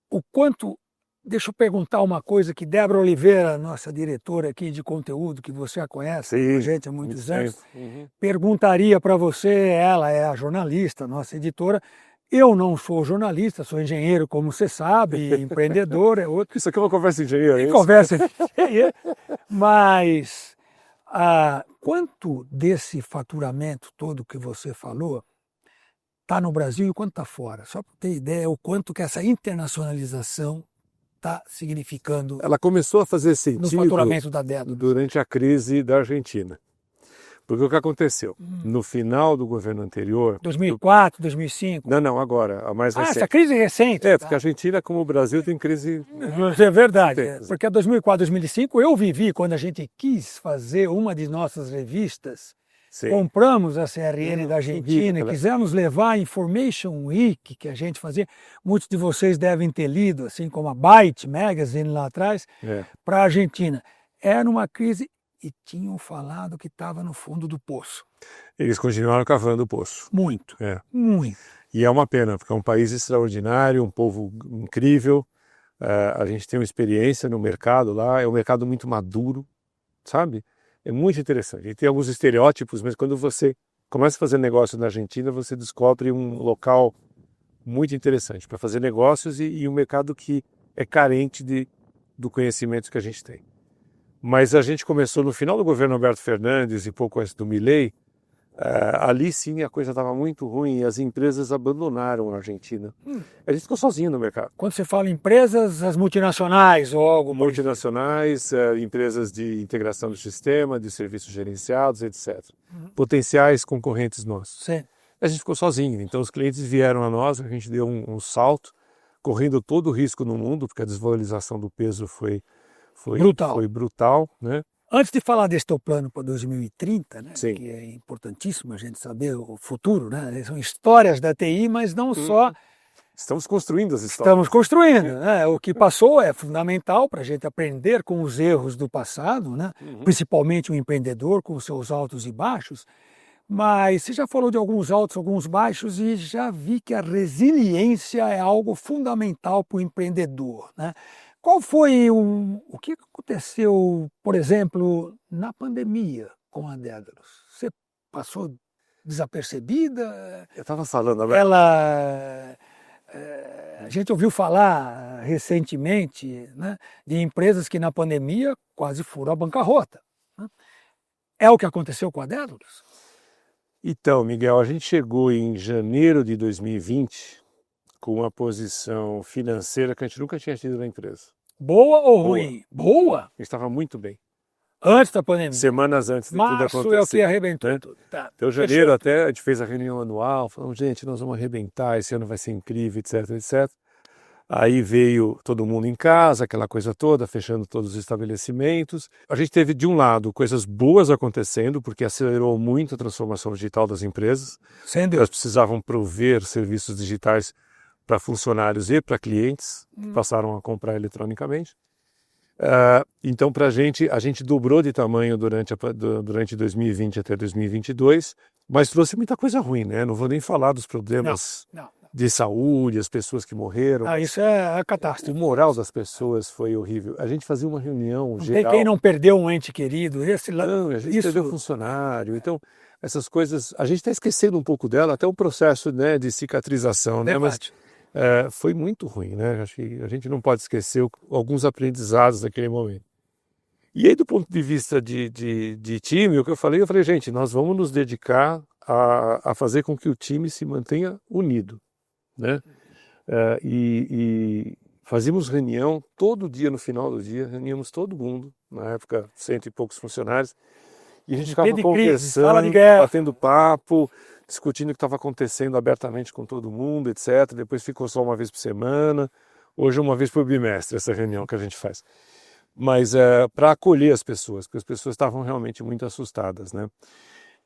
o quanto Deixa eu perguntar uma coisa que Débora Oliveira, nossa diretora aqui de conteúdo, que você a conhece, Sim, a gente há muitos anos, Uhum. perguntaria para você, ela é a jornalista, nossa editora. Eu não sou jornalista, sou engenheiro, como você sabe, empreendedor, é outro. Isso aqui é uma conversa de engenheiro, é isso? Conversa de engenheiro, mas quanto desse faturamento todo que você falou está no Brasil e quanto está fora? Só para ter ideia o quanto que essa internacionalização está significando Ela começou a fazer no sentido faturamento da Dédalus. durante a crise da Argentina. Porque o que aconteceu? No final do governo anterior... 2004, 2005? Não, agora, a mais recente. Essa crise é recente. Porque a Argentina, como o Brasil, tem crise... É verdade, porque 2004, 2005 eu vivi quando a gente quis fazer uma de nossas revistas. Sim. Compramos a CRN da Argentina e horrível, quisemos levar a Information Week que a gente fazia. Muitos de vocês devem ter lido, assim como a Byte Magazine lá atrás, para a Argentina. Era uma crise e tinham falado que estava no fundo do poço. Eles continuaram cavando o poço. Muito, muito. E é uma pena, porque é um país extraordinário, um povo incrível. A gente tem uma experiência no mercado lá, é um mercado muito maduro, sabe? É muito interessante. E tem alguns estereótipos, mas quando você começa a fazer negócio na Argentina, você descobre um local muito interessante para fazer negócios e um mercado que é carente do conhecimento que a gente tem. Mas a gente começou no final do governo Alberto Fernandes e pouco antes do Milei. Ali sim a coisa estava muito ruim e as empresas abandonaram a Argentina. A gente ficou sozinho no mercado. Quando você fala empresas, as multinacionais ou algo... Multinacionais, empresas de integração do sistema, de serviços gerenciados, etc. Potenciais concorrentes nossos. Sim. A gente ficou sozinho, então os clientes vieram a nós, a gente deu um salto, correndo todo o risco no mundo, porque a desvalorização do peso foi brutal, né? Antes de falar desse teu plano para 2030, né, Sim. que é importantíssimo a gente saber o futuro, né? São histórias da TI, mas não só... Estamos construindo as histórias. Estamos construindo, né? O que passou é fundamental para a gente aprender com os erros do passado, né? Principalmente o empreendedor com os seus altos e baixos. Mas você já falou de alguns altos, alguns baixos e já vi que a resiliência é algo fundamental para o empreendedor, né? Qual foi o que aconteceu, por exemplo, na pandemia com a Dédalus? Você passou desapercebida? Eu estava falando... A gente ouviu falar recentemente, né, de empresas que na pandemia quase foram à bancarrota, né? É o que aconteceu com a Dédalus? Então, Miguel, a gente chegou em janeiro de 2020 com uma posição financeira que a gente nunca tinha tido na empresa. Boa ou ruim? Boa? A gente estava muito bem. Antes da pandemia? Semanas antes de tudo acontecer. Março é o que arrebentou, né? Tudo. Tá. Então, janeiro até, a gente fez a reunião anual, falamos, gente, nós vamos arrebentar, esse ano vai ser incrível, etc, etc. Aí veio todo mundo em casa, aquela coisa toda, fechando todos os estabelecimentos. A gente teve, de um lado, coisas boas acontecendo, porque acelerou muito a transformação digital das empresas. Elas precisavam prover serviços digitais para funcionários e para clientes, que passaram a comprar eletronicamente. Então, para a gente dobrou de tamanho durante 2020 até 2022, mas trouxe muita coisa ruim, né? Não vou nem falar dos problemas de saúde, as pessoas que morreram. Isso é a catástrofe. O moral das pessoas foi horrível. A gente fazia uma reunião geral. Quem não perdeu um ente querido? Não, a gente perdeu funcionário. Então, essas coisas, a gente está esquecendo um pouco dela, até o processo, né, de cicatrização, né? Mas foi muito ruim, né? Acho que a gente não pode esquecer alguns aprendizados naquele momento. E aí, do ponto de vista de time, o que eu falei, gente, nós vamos nos dedicar a fazer com que o time se mantenha unido, né? E fazíamos reunião todo dia, no final do dia, reuníamos todo mundo, na época 100 e poucos funcionários, e a gente ficava conversando, batendo papo, discutindo o que estava acontecendo abertamente com todo mundo, etc. Depois ficou só uma vez por semana, hoje é uma vez por bimestre essa reunião que a gente faz. Mas para acolher as pessoas, porque as pessoas estavam realmente muito assustadas, né?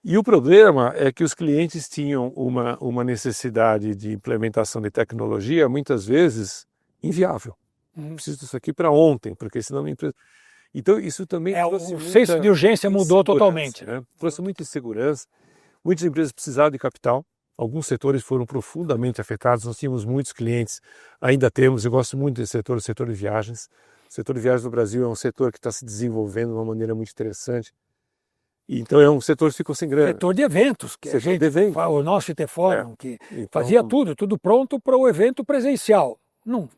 E o problema é que os clientes tinham uma necessidade de implementação de tecnologia, muitas vezes, inviável. Preciso disso aqui para ontem, porque senão a empresa... Então isso também trouxe o senso de urgência mudou totalmente, né? Trouxe muita insegurança. Muitas empresas precisavam de capital, Alguns setores foram profundamente afetados, nós tínhamos muitos clientes, ainda temos, eu gosto muito desse setor, o setor de viagens. O setor de viagens no Brasil é um setor que está se desenvolvendo de uma maneira muito interessante. Então é um setor que ficou sem grana. Setor de eventos, que Setor de eventos. o nosso IT Forum, que Então, fazia tudo pronto para o evento presencial. Não,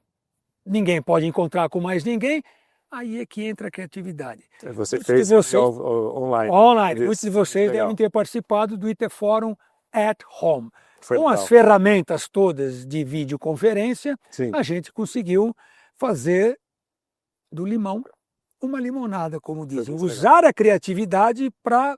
ninguém pode encontrar com mais ninguém, aí é que entra a criatividade. Você Muitos fez de vocês, online. online. Isso, Muitos de vocês legal. devem ter participado do IT Forum at Home. Foi Com legal. as ferramentas todas de videoconferência, Sim. a gente conseguiu fazer do limão uma limonada, como dizem. muito Usar a criatividade para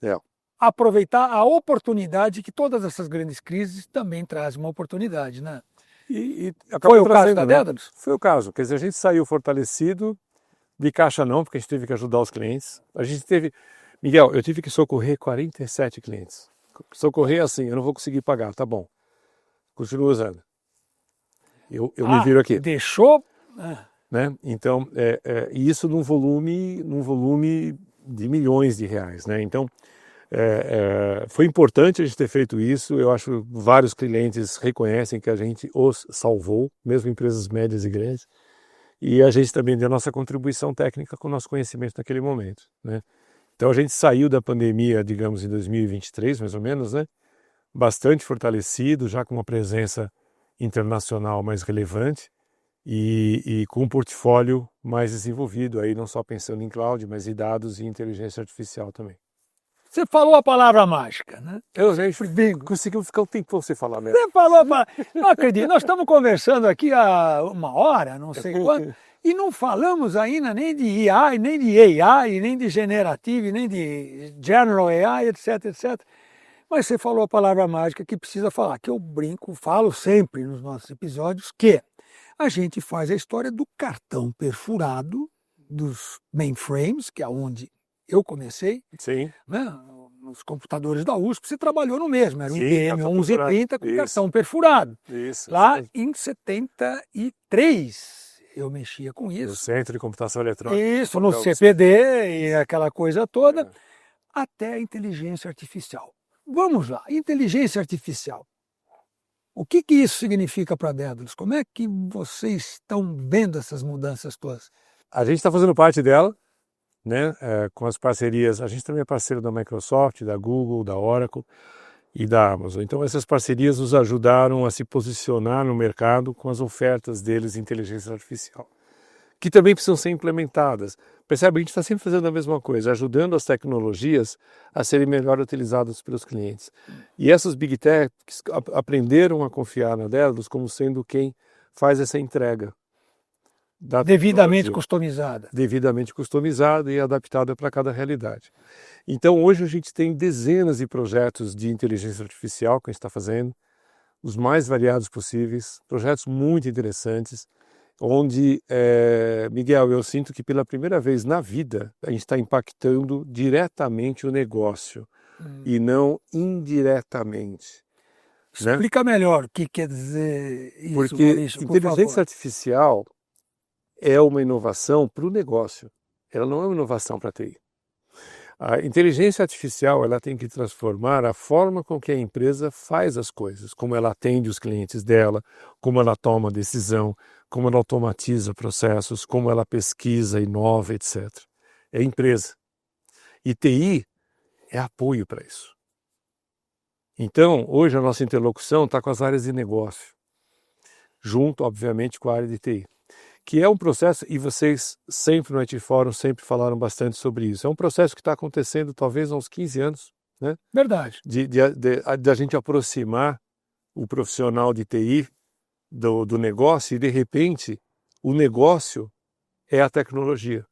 É. aproveitar a oportunidade que todas essas grandes crises também trazem uma oportunidade, né? E Foi acabou o caso trazendo, da né? Daedalus? Foi o caso. Quer dizer, a gente saiu fortalecido, de caixa não, porque a gente teve que ajudar os clientes. A gente teve... Miguel, eu tive que socorrer 47 clientes. Socorrer assim, eu não vou conseguir pagar, tá bom. Continuo usando. Eu me viro aqui. Deixou... Né? Então, e isso num volume de milhões de reais, né? Então, foi importante a gente ter feito isso. Eu acho que vários clientes reconhecem que a gente os salvou, mesmo empresas médias e grandes, e a gente também deu a nossa contribuição técnica com o nosso conhecimento naquele momento, né? Então a gente saiu da pandemia, digamos, em 2023, mais ou menos, né? Bastante fortalecido, já com uma presença internacional mais relevante e com um portfólio mais desenvolvido, aí não só pensando em cloud, mas em dados e inteligência artificial também. Você falou a palavra mágica, né? Conseguimos ficar um tempo você falar mesmo. Você falou a palavra... Não acredito, nós estamos conversando aqui há uma hora, não sei quanto, e não falamos ainda nem de AI, nem de AI, nem de Generative, nem de General AI, etc, etc. Mas você falou a palavra mágica que precisa falar, que eu brinco, falo sempre nos nossos episódios, que a gente faz a história do cartão perfurado dos mainframes, que é onde eu comecei. Sim. Né? Nos computadores da USP, você trabalhou no mesmo, era o Sim, IBM cartão 1130 com perfurado. cartão perfurado. Isso. Lá em 73 eu mexia com No isso. Centro de Computação Eletrônica. Isso, no CPD e aquela coisa toda, até a inteligência artificial. Vamos lá, inteligência artificial. O que isso significa para a Daedalus? Como é que vocês estão vendo essas mudanças todas? A gente está fazendo parte dela, né? Com as parcerias. A gente também é parceiro da Microsoft, da Google, da Oracle e da Amazon. Então essas parcerias nos ajudaram a se posicionar no mercado com as ofertas deles de inteligência artificial, que também precisam ser implementadas. Percebe? A gente está sempre fazendo a mesma coisa, ajudando as tecnologias a serem melhor utilizadas pelos clientes. E essas Big Techs aprenderam a confiar na Daedalus como sendo quem faz essa entrega. Devidamente customizada. Devidamente customizada e adaptada para cada realidade. Então hoje a gente tem dezenas de projetos de inteligência artificial que a gente está fazendo, os mais variados possíveis, projetos muito interessantes, onde, Miguel, eu sinto que pela primeira vez na vida a gente está impactando diretamente o negócio e não indiretamente. Explica melhor o que quer dizer isso, porque Maurício, por inteligência favor. artificial é uma inovação para o negócio, ela não é uma inovação para a TI. A inteligência artificial ela tem que transformar a forma com que a empresa faz as coisas, como ela atende os clientes dela, como ela toma decisão, como ela automatiza processos, como ela pesquisa, inova, etc. É empresa. E TI é apoio para isso. Então, hoje a nossa interlocução está com as áreas de negócio, junto, obviamente, com a área de TI, que é um processo, e vocês sempre no IT Forum sempre falaram bastante sobre isso, é um processo que está acontecendo talvez há uns 15 anos, né? Verdade. De a gente aproximar o profissional de TI do negócio e, de repente, o negócio é a tecnologia.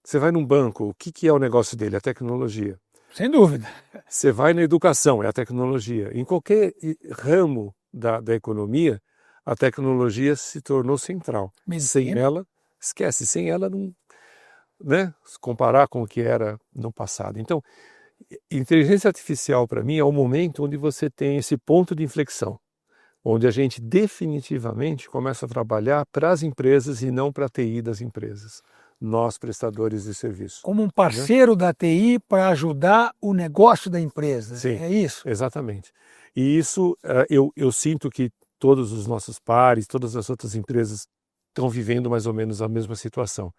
Você vai num banco, o que é o negócio dele? A tecnologia. Sem dúvida. Você vai na educação, é a tecnologia. Em qualquer ramo da economia, a tecnologia se tornou central. Sem ela, esquece, sem ela não, né? Se comparar com o que era no passado. Então, inteligência artificial para mim é o momento onde você tem esse ponto de inflexão, onde a gente definitivamente começa a trabalhar para as empresas e não para a TI das empresas. nós prestadores de serviço. Como um parceiro da TI para ajudar o negócio da empresa. Sim, é isso? Exatamente. E isso eu sinto que todos os nossos pares, todas as outras empresas estão vivendo mais ou menos a mesma situação.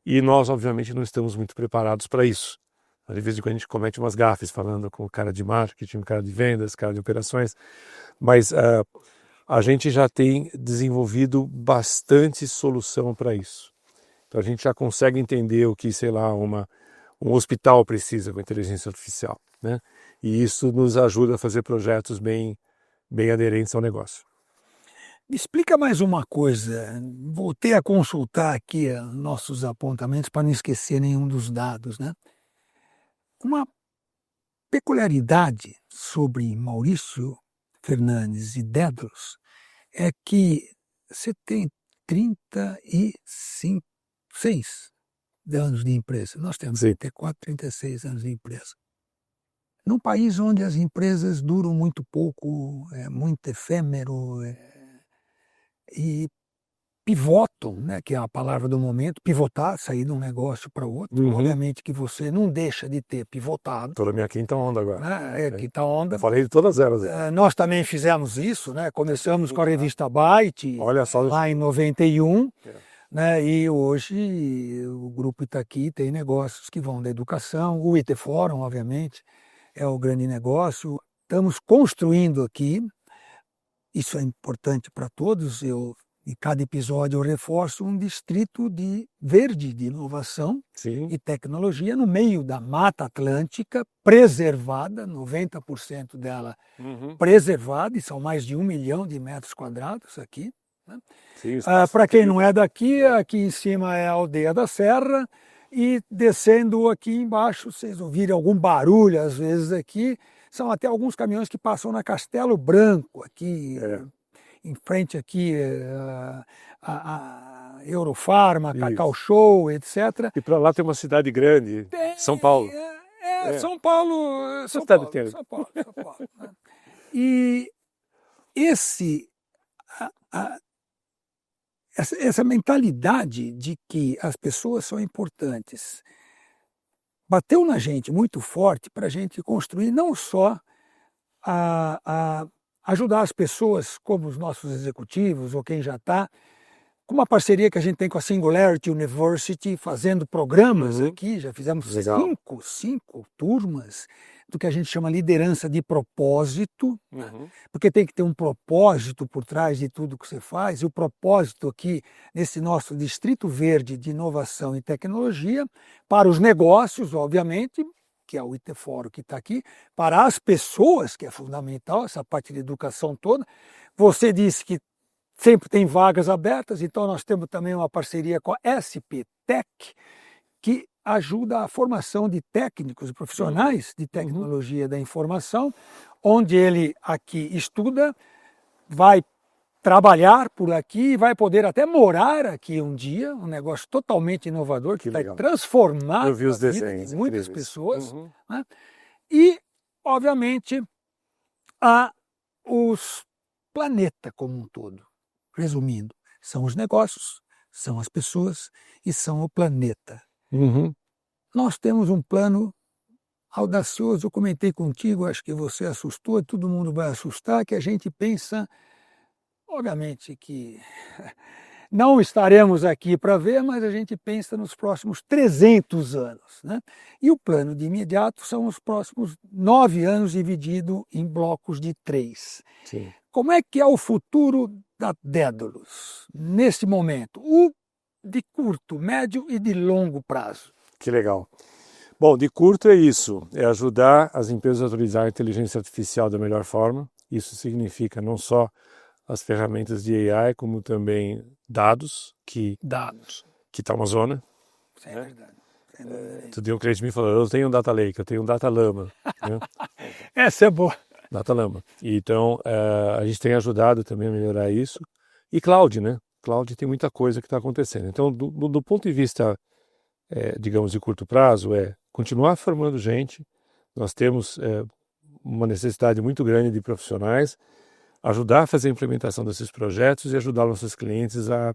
E nós, obviamente, não estamos muito preparados para isso. De vez em quando a gente comete umas gafes falando com o cara de marketing, o cara de vendas, o cara de operações, mas a gente já tem desenvolvido bastante solução para isso. Então a gente já consegue entender o que, sei lá, um hospital precisa com inteligência artificial, né? E isso nos ajuda a fazer projetos bem aderentes ao negócio. Me explica mais uma coisa. Voltei a consultar aqui nossos apontamentos para não esquecer nenhum dos dados, né? Uma peculiaridade sobre Maurício Fernandes e Dédalus é que você tem 36 anos de empresa. Nós temos 34, 36 anos de empresa. Num país onde as empresas duram muito pouco, é muito efêmero e pivotam, né, que é a palavra do momento, pivotar, sair de um negócio para outro. Obviamente que você não deixa de ter pivotado. Estou na minha quinta onda agora. Né, quinta onda. Eu falei de todas elas. Nós também fizemos isso, né? Começamos com a revista Byte, Olha só, lá em 91. Né? E hoje o Grupo Itaqui tem negócios que vão da educação, o IT Forum, obviamente, é o grande negócio. Estamos construindo aqui, isso é importante para todos, em cada episódio eu reforço um distrito verde de inovação e tecnologia no meio da Mata Atlântica, preservada, 90% dela preservada, e são mais de 1 milhão de metros quadrados aqui. Né? Para quem não é daqui, aqui em cima é a Aldeia da Serra, e descendo aqui embaixo, vocês ouvirem algum barulho às vezes aqui, são até alguns caminhões que passam na Castelo Branco, aqui em frente aqui a Eurofarma, Cacau Show, etc. E para lá tem uma cidade grande, São Paulo. São Paulo. São Paulo. Né? E essa mentalidade de que as pessoas são importantes bateu na gente muito forte para a gente construir não só ajudar as pessoas, como os nossos executivos ou quem já está, com uma parceria que a gente tem com a Singularity University, fazendo programas aqui, já fizemos cinco turmas do que a gente chama liderança de propósito, porque tem que ter um propósito por trás de tudo que você faz, e o propósito aqui, nesse nosso Distrito Verde de Inovação e Tecnologia, para os negócios, obviamente, que é o IT Fórum que está aqui, para as pessoas, que é fundamental, essa parte de educação toda. Você disse que sempre tem vagas abertas, então nós temos também uma parceria com a SP Tech, que ajuda a formação de técnicos e profissionais de tecnologia da informação, onde ele aqui estuda, vai trabalhar por aqui e vai poder até morar aqui um dia, um negócio totalmente inovador que vai transformar a vida de muitas pessoas. Né? E, obviamente, os planeta como um todo. Resumindo, são os negócios, são as pessoas e são o planeta. Nós temos um plano audacioso, eu comentei contigo, acho que você assustou, todo mundo vai assustar, que a gente pensa, obviamente que não estaremos aqui para ver, mas a gente pensa nos próximos 300 anos. Né? E o plano de imediato são os próximos 9 anos dividido em blocos de 3. Sim. Como é que é o futuro da Dédalus nesse momento? O de curto, médio e de longo prazo. Que legal. Bom, de curto é isso, é ajudar as empresas a utilizar a inteligência artificial da melhor forma. Isso significa não só as ferramentas de AI, como também dados, que está uma zona. Isso é verdade. Outro dia um cliente me falou, eu tenho um Data Lake, eu tenho um Data Lama. Né? Essa é boa. Data Lama. Então, a gente tem ajudado também a melhorar isso. E cloud, né? Cloud tem muita coisa que está acontecendo. Então, do ponto de vista, digamos, de curto prazo, é continuar formando gente. Nós temos uma necessidade muito grande de profissionais, ajudar a fazer a implementação desses projetos e ajudar nossos clientes a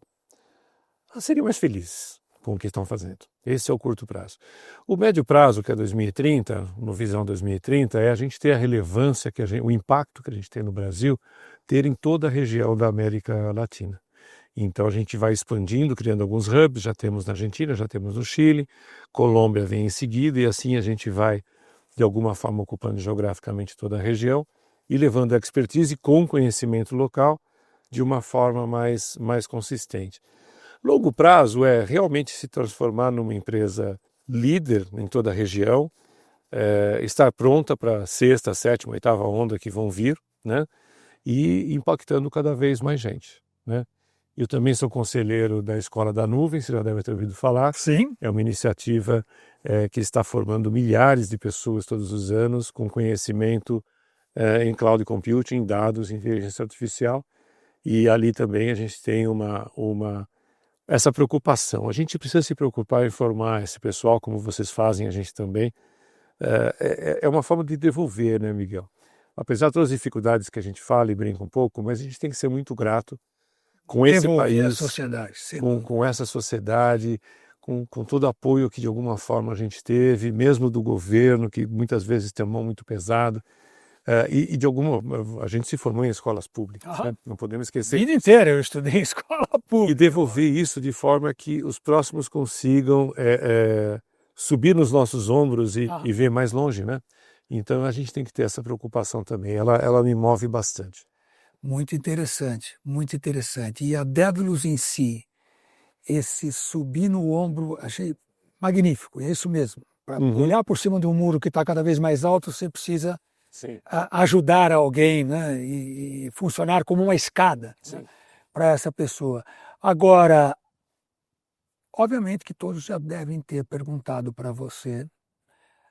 serem mais felizes. com o que estão fazendo. Esse é o curto prazo. O médio prazo, que é 2030, no Visão 2030, é a gente ter a relevância, o impacto que a gente tem no Brasil, ter em toda a região da América Latina. Então a gente vai expandindo, criando alguns hubs, já temos na Argentina, já temos no Chile, Colômbia vem em seguida, e assim a gente vai, de alguma forma, ocupando geograficamente toda a região e levando a expertise com conhecimento local de uma forma mais consistente. Longo prazo é realmente se transformar numa empresa líder em toda a região, estar pronta para a sexta, sétima, oitava onda que vão vir, né? E impactando cada vez mais gente, né? Eu também sou conselheiro da Escola da Nuvem, você já deve ter ouvido falar. Sim. É uma iniciativa que está formando milhares de pessoas todos os anos com conhecimento em cloud computing, dados, inteligência artificial. E ali também a gente tem essa preocupação. A gente precisa se preocupar em formar esse pessoal, como vocês fazem, a gente também. É uma forma de devolver, né, Miguel? Apesar de todas as dificuldades que a gente fala e brinca um pouco, mas a gente tem que ser muito grato com esse Devolver país, a sociedade, com essa sociedade, com todo o apoio que de alguma forma a gente teve, mesmo do governo, que muitas vezes tem a mão muito pesada. E de a gente se formou em escolas públicas, né? Não podemos esquecer. A vida inteira eu estudei em escola pública. E devolver isso de forma que os próximos consigam subir nos nossos ombros e ver mais longe, né? Então a gente tem que ter essa preocupação também. Ela me move bastante. Muito interessante, muito interessante. E a Daedalus em si, esse subir no ombro, achei magnífico, é isso mesmo. Para olhar por cima de um muro que está cada vez mais alto, você precisa ajudar alguém, né? E funcionar como uma escada, né? Para essa pessoa. Agora, obviamente que todos já devem ter perguntado para você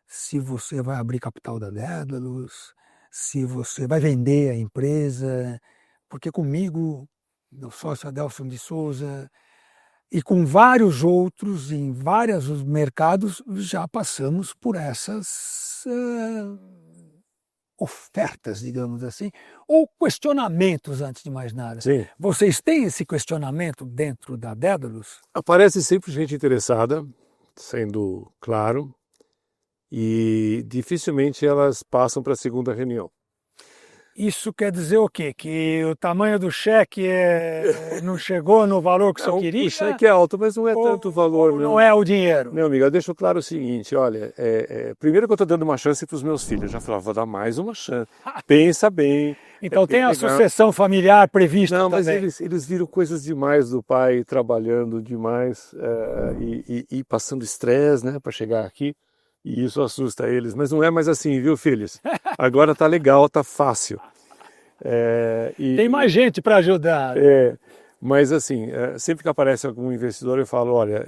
se você vai abrir capital da Daedalus, se você vai vender a empresa, porque comigo, meu sócio Adelson de Souza, e com vários outros em vários mercados, já passamos por essas ofertas, digamos assim, ou questionamentos, antes de mais nada. Sim. Vocês têm esse questionamento dentro da Daedalus? Aparece sempre gente interessada, sendo claro, e dificilmente elas passam para a segunda reunião. Isso quer dizer o quê? Que o tamanho do cheque não chegou no valor que você queria? O cheque é alto, mas não é tanto valor. Não é o dinheiro? Não, amiga, eu deixo claro o seguinte, olha, primeiro que eu estou dando uma chance para os meus filhos, eu já falava, vou dar mais uma chance, pensa bem. Então tem a sucessão familiar prevista também. Não, mas eles viram coisas demais do pai, trabalhando demais e passando estresse, né, para chegar aqui. E isso assusta eles, mas não é mais assim, viu, filhos? Agora tá legal, tá fácil. Tem mais gente para ajudar. Mas assim, sempre que aparece algum investidor eu falo, olha,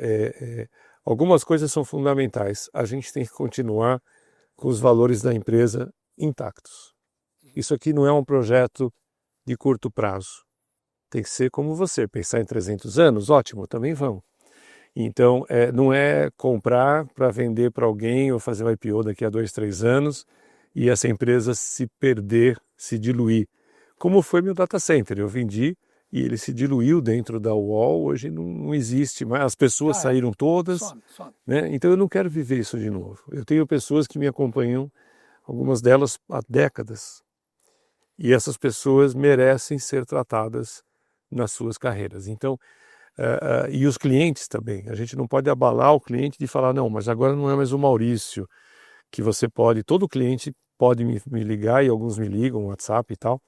algumas coisas são fundamentais. A gente tem que continuar com os valores da empresa intactos. Isso aqui não é um projeto de curto prazo. Tem que ser como você, pensar em 300 anos, ótimo, também vamos. Então, não é comprar para vender para alguém ou fazer um IPO daqui a 2, 3 anos e essa empresa se perder, se diluir. Como foi meu data center, eu vendi e ele se diluiu dentro da UOL, hoje não existe mais, as pessoas saíram todas, some. Né? Então eu não quero viver isso de novo. Eu tenho pessoas que me acompanham, algumas delas há décadas, e essas pessoas merecem ser tratadas nas suas carreiras. Então, e os clientes também. A gente não pode abalar o cliente de falar, não, mas agora não é mais o Maurício, que você pode, todo cliente pode me ligar, e alguns me ligam, WhatsApp e tal.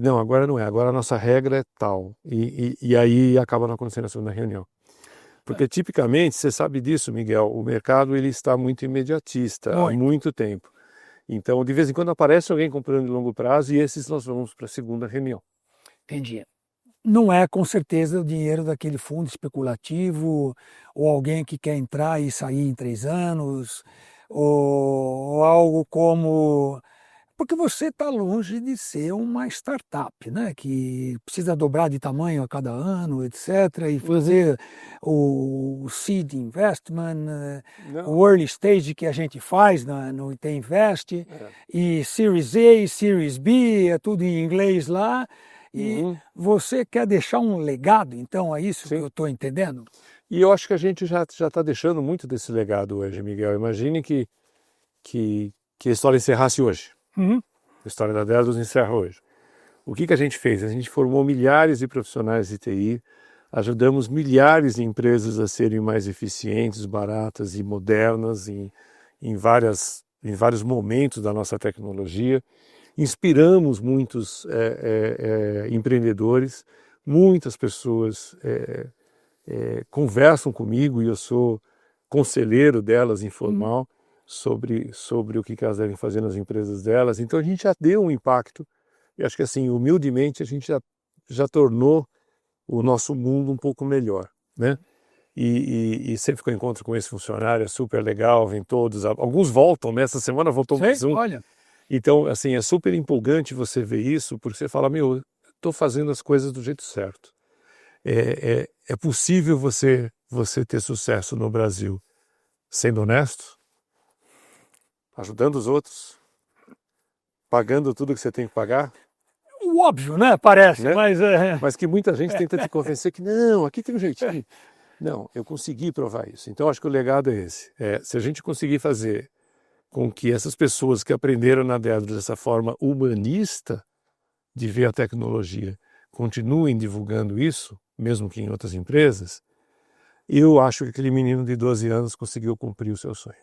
Não, agora não é, agora a nossa regra é tal. E aí acaba não acontecendo a segunda reunião. Porque tipicamente, você sabe disso, Miguel, o mercado ele está muito imediatista há muito tempo. Então, de vez em quando aparece alguém comprando de longo prazo e esses nós vamos para a segunda reunião. Entendi. Não é com certeza o dinheiro daquele fundo especulativo ou alguém que quer entrar e sair em 3 anos ou algo como... Porque você está longe de ser uma startup, né? Que precisa dobrar de tamanho a cada ano, etc. E fazer o seed investment, o early stage que a gente faz no IT Invest, e Series A, Series B, é tudo em inglês lá. E você quer deixar um legado, então é isso que eu estou entendendo? E eu acho que a gente já está deixando muito desse legado hoje, Miguel. Imagine que a história encerrasse hoje. Uhum. A história da Dedalus encerra hoje. O que a gente fez? A gente formou milhares de profissionais de TI, ajudamos milhares de empresas a serem mais eficientes, baratas e modernas em vários momentos da nossa tecnologia. Inspiramos muitos empreendedores, muitas pessoas conversam comigo e eu sou conselheiro delas informal sobre o que elas devem fazer nas empresas delas. Então a gente já deu um impacto. E acho que assim, humildemente, a gente já tornou o nosso mundo um pouco melhor, né? E sempre que eu encontro com esse funcionário, é super legal, vem todos, alguns voltam, né? Essa semana voltou mais um. Olha. Então, assim, é super empolgante você ver isso, porque você fala, meu, estou fazendo as coisas do jeito certo. É possível você ter sucesso no Brasil sendo honesto, ajudando os outros, pagando tudo que você tem que pagar. O óbvio, né? Parece, né? Mas... Mas que muita gente tenta te convencer que não, aqui tem um jeitinho. Não, eu consegui provar isso. Então, acho que o legado é esse. Se a gente conseguir fazer com que essas pessoas que aprenderam na Dedalus dessa forma humanista de ver a tecnologia continuem divulgando isso, mesmo que em outras empresas, eu acho que aquele menino de 12 anos conseguiu cumprir o seu sonho.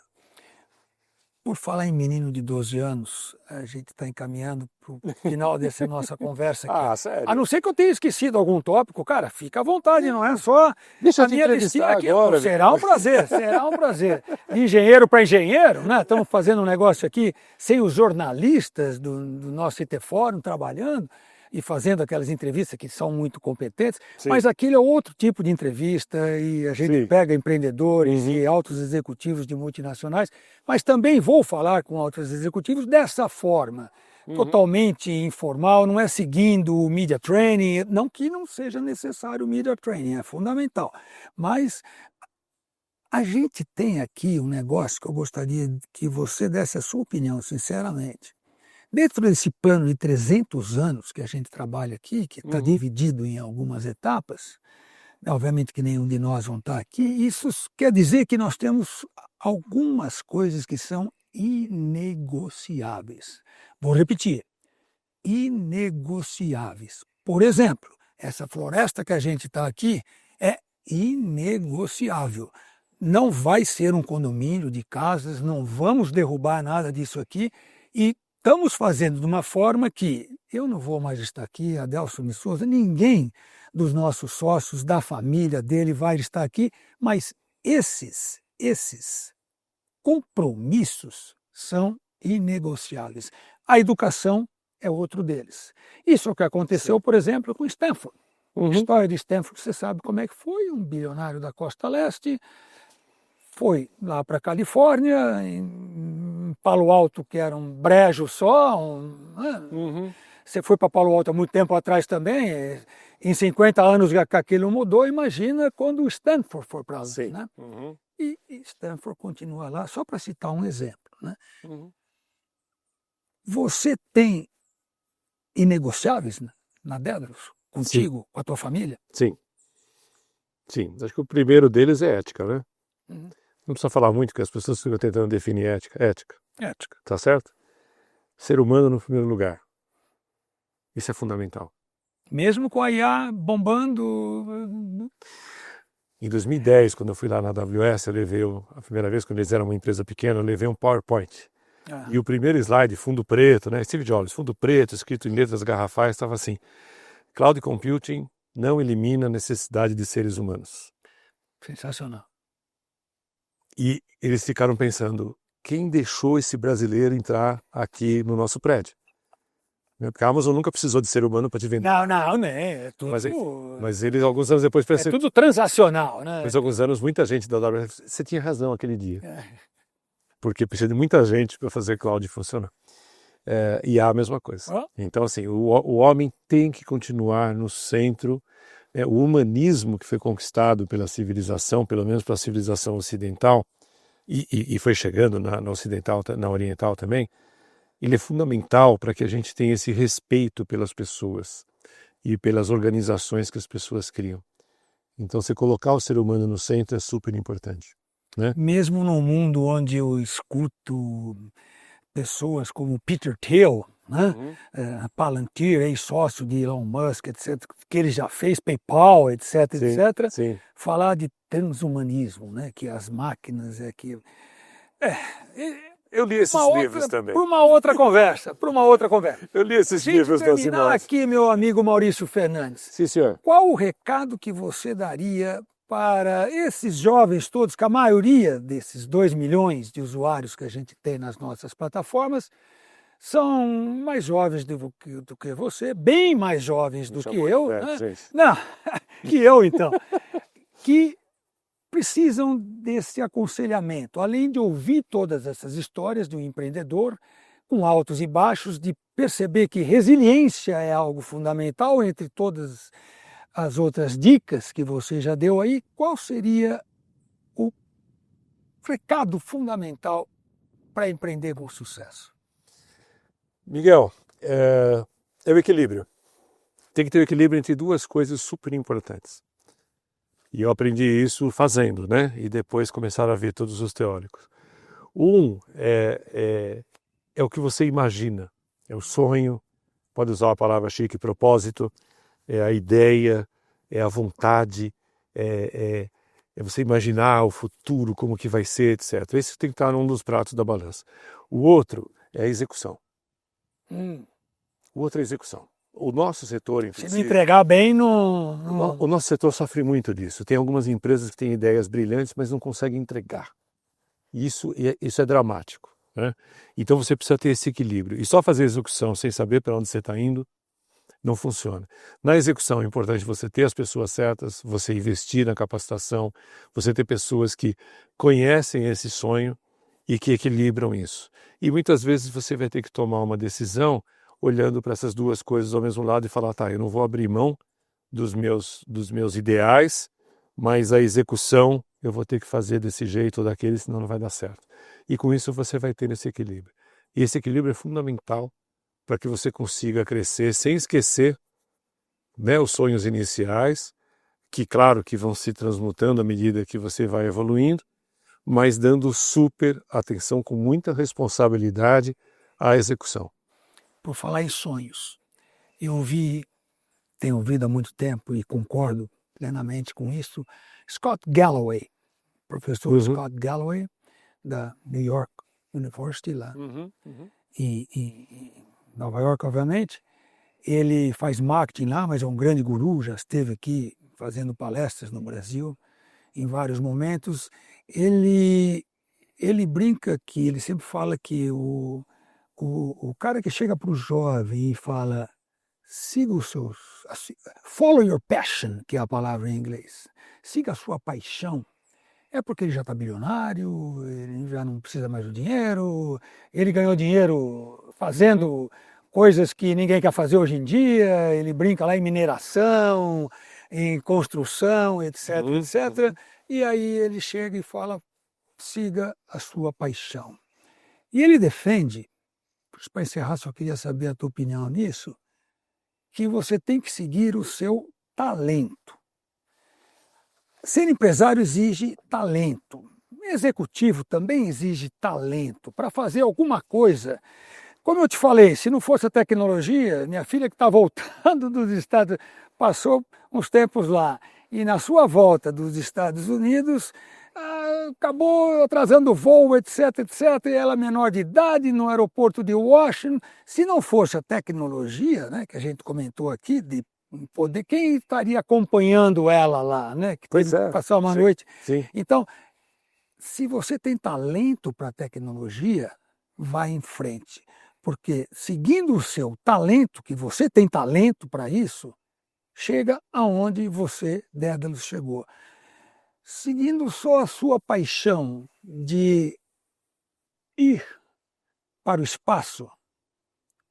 Por falar em menino de 12 anos, a gente está encaminhando para o final dessa nossa conversa aqui. Ah, sério? A não ser que eu tenha esquecido algum tópico, cara, fica à vontade, não é só Deixa a eu te minha listinha entrevistar aqui. agora. Será um prazer, será um prazer. De engenheiro para engenheiro, né? Estamos fazendo um negócio aqui sem os jornalistas do nosso IT Fórum trabalhando e fazendo aquelas entrevistas que são muito competentes, Sim. mas aquilo é outro tipo de entrevista e a gente Sim. pega empreendedores e altos executivos de multinacionais, mas também vou falar com altos executivos dessa forma, totalmente informal, não é seguindo o media training, não que não seja necessário o media training, é fundamental, mas a gente tem aqui um negócio que eu gostaria que você desse a sua opinião, sinceramente. Dentro desse plano de 300 anos que a gente trabalha aqui, que está dividido em algumas etapas, obviamente que nenhum de nós vão estar aqui, isso quer dizer que nós temos algumas coisas que são inegociáveis. Vou repetir, inegociáveis. Por exemplo, essa floresta que a gente está aqui é inegociável. Não vai ser um condomínio de casas, não vamos derrubar nada disso aqui e estamos fazendo de uma forma que eu não vou mais estar aqui, Adelson de Souza, ninguém dos nossos sócios, da família dele vai estar aqui, mas esses compromissos são inegociáveis. A educação é outro deles. Isso é o que aconteceu, por exemplo, com Stanford. A história de Stanford, você sabe como é que foi, um bilionário da Costa Leste, foi lá para a Califórnia, em Palo Alto, que era um brejo só. Você foi para Palo Alto há muito tempo atrás também, em 50 anos que aquilo mudou, imagina quando o Stanford foi para lá. Né? E Stanford continua lá, só para citar um exemplo. Né? Você tem inegociáveis na Dedalus, contigo, com a tua família? Sim. Sim, acho que o primeiro deles é ética, né? Não precisa falar muito, que as pessoas ficam tentando definir ética. Ética, tá certo? Ser humano no primeiro lugar. Isso é fundamental. Mesmo com a IA bombando? Em 2010, quando eu fui lá na AWS, eu levei, a primeira vez, quando eles eram uma empresa pequena, eu levei um PowerPoint. E o primeiro slide, fundo preto, né? Steve Jobs, fundo preto, escrito em letras garrafais, estava assim: Cloud Computing não elimina a necessidade de seres humanos. Sensacional. E eles ficaram pensando, quem deixou esse brasileiro entrar aqui no nosso prédio? Porque a Amazon nunca precisou de ser humano para te vender. Não, né? É tudo... Mas eles, alguns anos depois... É tudo transacional, né? Depois de alguns anos, muita gente da AWS... Você tinha razão aquele dia. Porque precisa de muita gente para fazer cloud funcionar. E há a mesma coisa. Então, assim, o homem tem que continuar no centro. O humanismo que foi conquistado pela civilização, pelo menos pela civilização ocidental, e foi chegando na ocidental, na oriental também, ele é fundamental para que a gente tenha esse respeito pelas pessoas e pelas organizações que as pessoas criam. Então, você colocar o ser humano no centro é super importante, né? Mesmo num mundo onde eu escuto pessoas como Peter Thiel, né? Palantir, ex-sócio de Elon Musk, etc., que ele já fez, PayPal, etc., Sim, etc., sim. falar de transhumanismo, né? Que as máquinas é que... Eu li esses livros também. Por uma outra conversa, Eu li esses livros da terminar Simone. aqui, meu amigo Maurício Fernandes, Sim, senhor. qual o recado que você daria para esses jovens todos, que a maioria desses 2 milhões de usuários que a gente tem nas nossas plataformas são mais jovens do que você, bem mais jovens do que eu, né? Gente. Não, que eu então, que precisam desse aconselhamento, além de ouvir todas essas histórias de um empreendedor com altos e baixos, de perceber que resiliência é algo fundamental entre todas as outras dicas que você já deu aí. Qual seria o recado fundamental para empreender com sucesso? Miguel, é o equilíbrio. Tem que ter o equilíbrio entre duas coisas super importantes. E eu aprendi isso fazendo, né? E depois começaram a ver todos os teóricos. É o que você imagina, é o sonho, pode usar a palavra chique, propósito, é a ideia, é a vontade, é você imaginar o futuro, como que vai ser, etc. Esse tem que estar num dos pratos da balança. O outro é a execução. O outro é a execução. O nosso setor, Se não entregar bem, não... O nosso setor sofre muito disso. Tem algumas empresas que têm ideias brilhantes, mas não conseguem entregar. Isso é dramático, né? Então você precisa ter esse equilíbrio. E só fazer execução sem saber para onde você está indo não funciona. Na execução é importante você ter as pessoas certas, você investir na capacitação, você ter pessoas que conhecem esse sonho e que equilibram isso. E muitas vezes você vai ter que tomar uma decisão olhando para essas duas coisas ao mesmo lado e falar, tá, eu não vou abrir mão dos meus ideais, mas a execução eu vou ter que fazer desse jeito ou daquele, senão não vai dar certo. E com isso você vai ter esse equilíbrio. E esse equilíbrio é fundamental para que você consiga crescer sem esquecer, né, os sonhos iniciais, que claro que vão se transmutando à medida que você vai evoluindo, mas dando super atenção, com muita responsabilidade à execução. Por falar em sonhos, tenho ouvido há muito tempo e concordo plenamente com isso, Scott Galloway, professor Scott Galloway, da New York University, lá em Nova York, obviamente. Ele faz marketing lá, mas é um grande guru, já esteve aqui fazendo palestras no Brasil em vários momentos. Ele brinca que, ele sempre fala que o cara que chega para o jovem e fala, siga os seus, follow your passion, que é a palavra em inglês, siga a sua paixão, é porque ele já está bilionário, ele já não precisa mais do dinheiro, ele ganhou dinheiro fazendo coisas que ninguém quer fazer hoje em dia, ele brinca lá em mineração, em construção, etc, etc. E aí ele chega e fala, siga a sua paixão. E ele defende, para encerrar, só queria saber a tua opinião nisso, que você tem que seguir o seu talento. Ser empresário exige talento. Executivo também exige talento para fazer alguma coisa. Como eu te falei, se não fosse a tecnologia, minha filha que está voltando dos Estados Unidos, passou uns tempos lá, e na sua volta dos Estados Unidos, acabou atrasando o voo, etc, etc, e ela menor de idade, no aeroporto de Washington. Se não fosse a tecnologia, né, que a gente comentou aqui, de poder, quem estaria acompanhando ela lá, né, que teve que passar uma noite? Sim. Então, se você tem talento para a tecnologia, vai em frente. Porque seguindo o seu talento, que você tem talento para isso, chega aonde você, Dédalus, chegou. Seguindo só a sua paixão de ir para o espaço,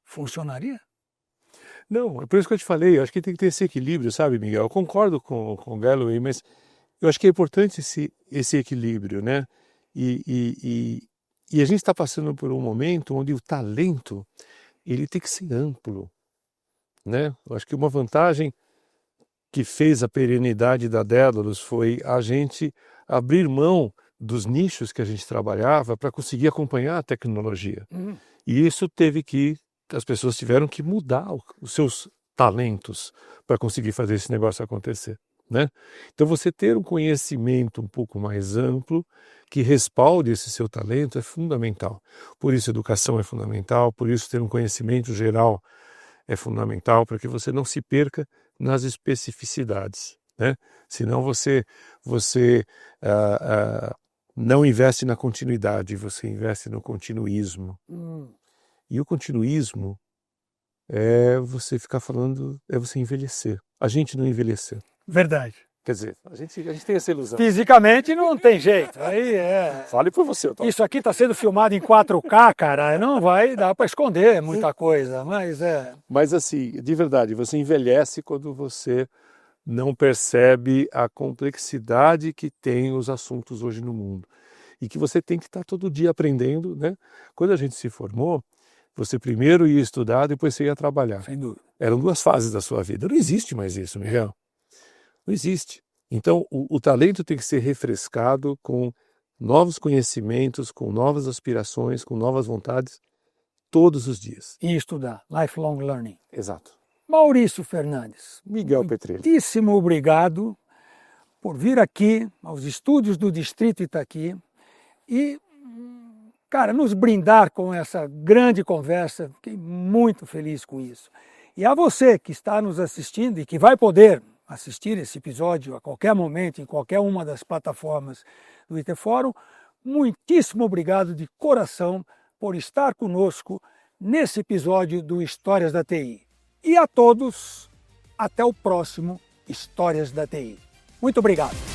funcionaria? Não, é por isso que eu te falei, eu acho que tem que ter esse equilíbrio, sabe, Miguel? Eu concordo com o Galloway, mas eu acho que é importante esse equilíbrio, né? E a gente está passando por um momento onde o talento ele tem que ser amplo, né? Eu acho que uma vantagem que fez a perenidade da Daedalus foi a gente abrir mão dos nichos que a gente trabalhava para conseguir acompanhar a tecnologia. E isso as pessoas tiveram que mudar os seus talentos para conseguir fazer esse negócio acontecer, né? Então você ter um conhecimento um pouco mais amplo que respalde esse seu talento é fundamental. Por isso educação é fundamental, por isso ter um conhecimento geral é fundamental para que você não se perca nas especificidades, né? Senão você não investe na continuidade, você investe no continuismo. E o continuismo é você ficar falando, é você envelhecer. A gente não envelhecer. Verdade. Quer dizer, a gente tem essa ilusão. Fisicamente não tem jeito. Aí é. Fale por você, Tom. Isso aqui está sendo filmado em 4K, cara. Não vai dar para esconder muita coisa, mas é. Mas assim, de verdade, você envelhece quando você não percebe a complexidade que tem os assuntos hoje no mundo. E que você tem que estar todo dia aprendendo, né? Quando a gente se formou, você primeiro ia estudar, depois você ia trabalhar. Sem dúvida. Eram 2 fases da sua vida. Não existe mais isso, Miguel. Não existe. Então, o talento tem que ser refrescado com novos conhecimentos, com novas aspirações, com novas vontades, todos os dias. E estudar. Lifelong learning. Exato. Maurício Fernandes. Miguel Petrelli. Muitíssimo obrigado por vir aqui aos estúdios do Distrito Itaqui e, cara, nos brindar com essa grande conversa. Fiquei muito feliz com isso. E a você que está nos assistindo e que vai poder assistir esse episódio a qualquer momento, em qualquer uma das plataformas do IT Fórum, muitíssimo obrigado de coração por estar conosco nesse episódio do Histórias da TI. E a todos, até o próximo Histórias da TI. Muito obrigado.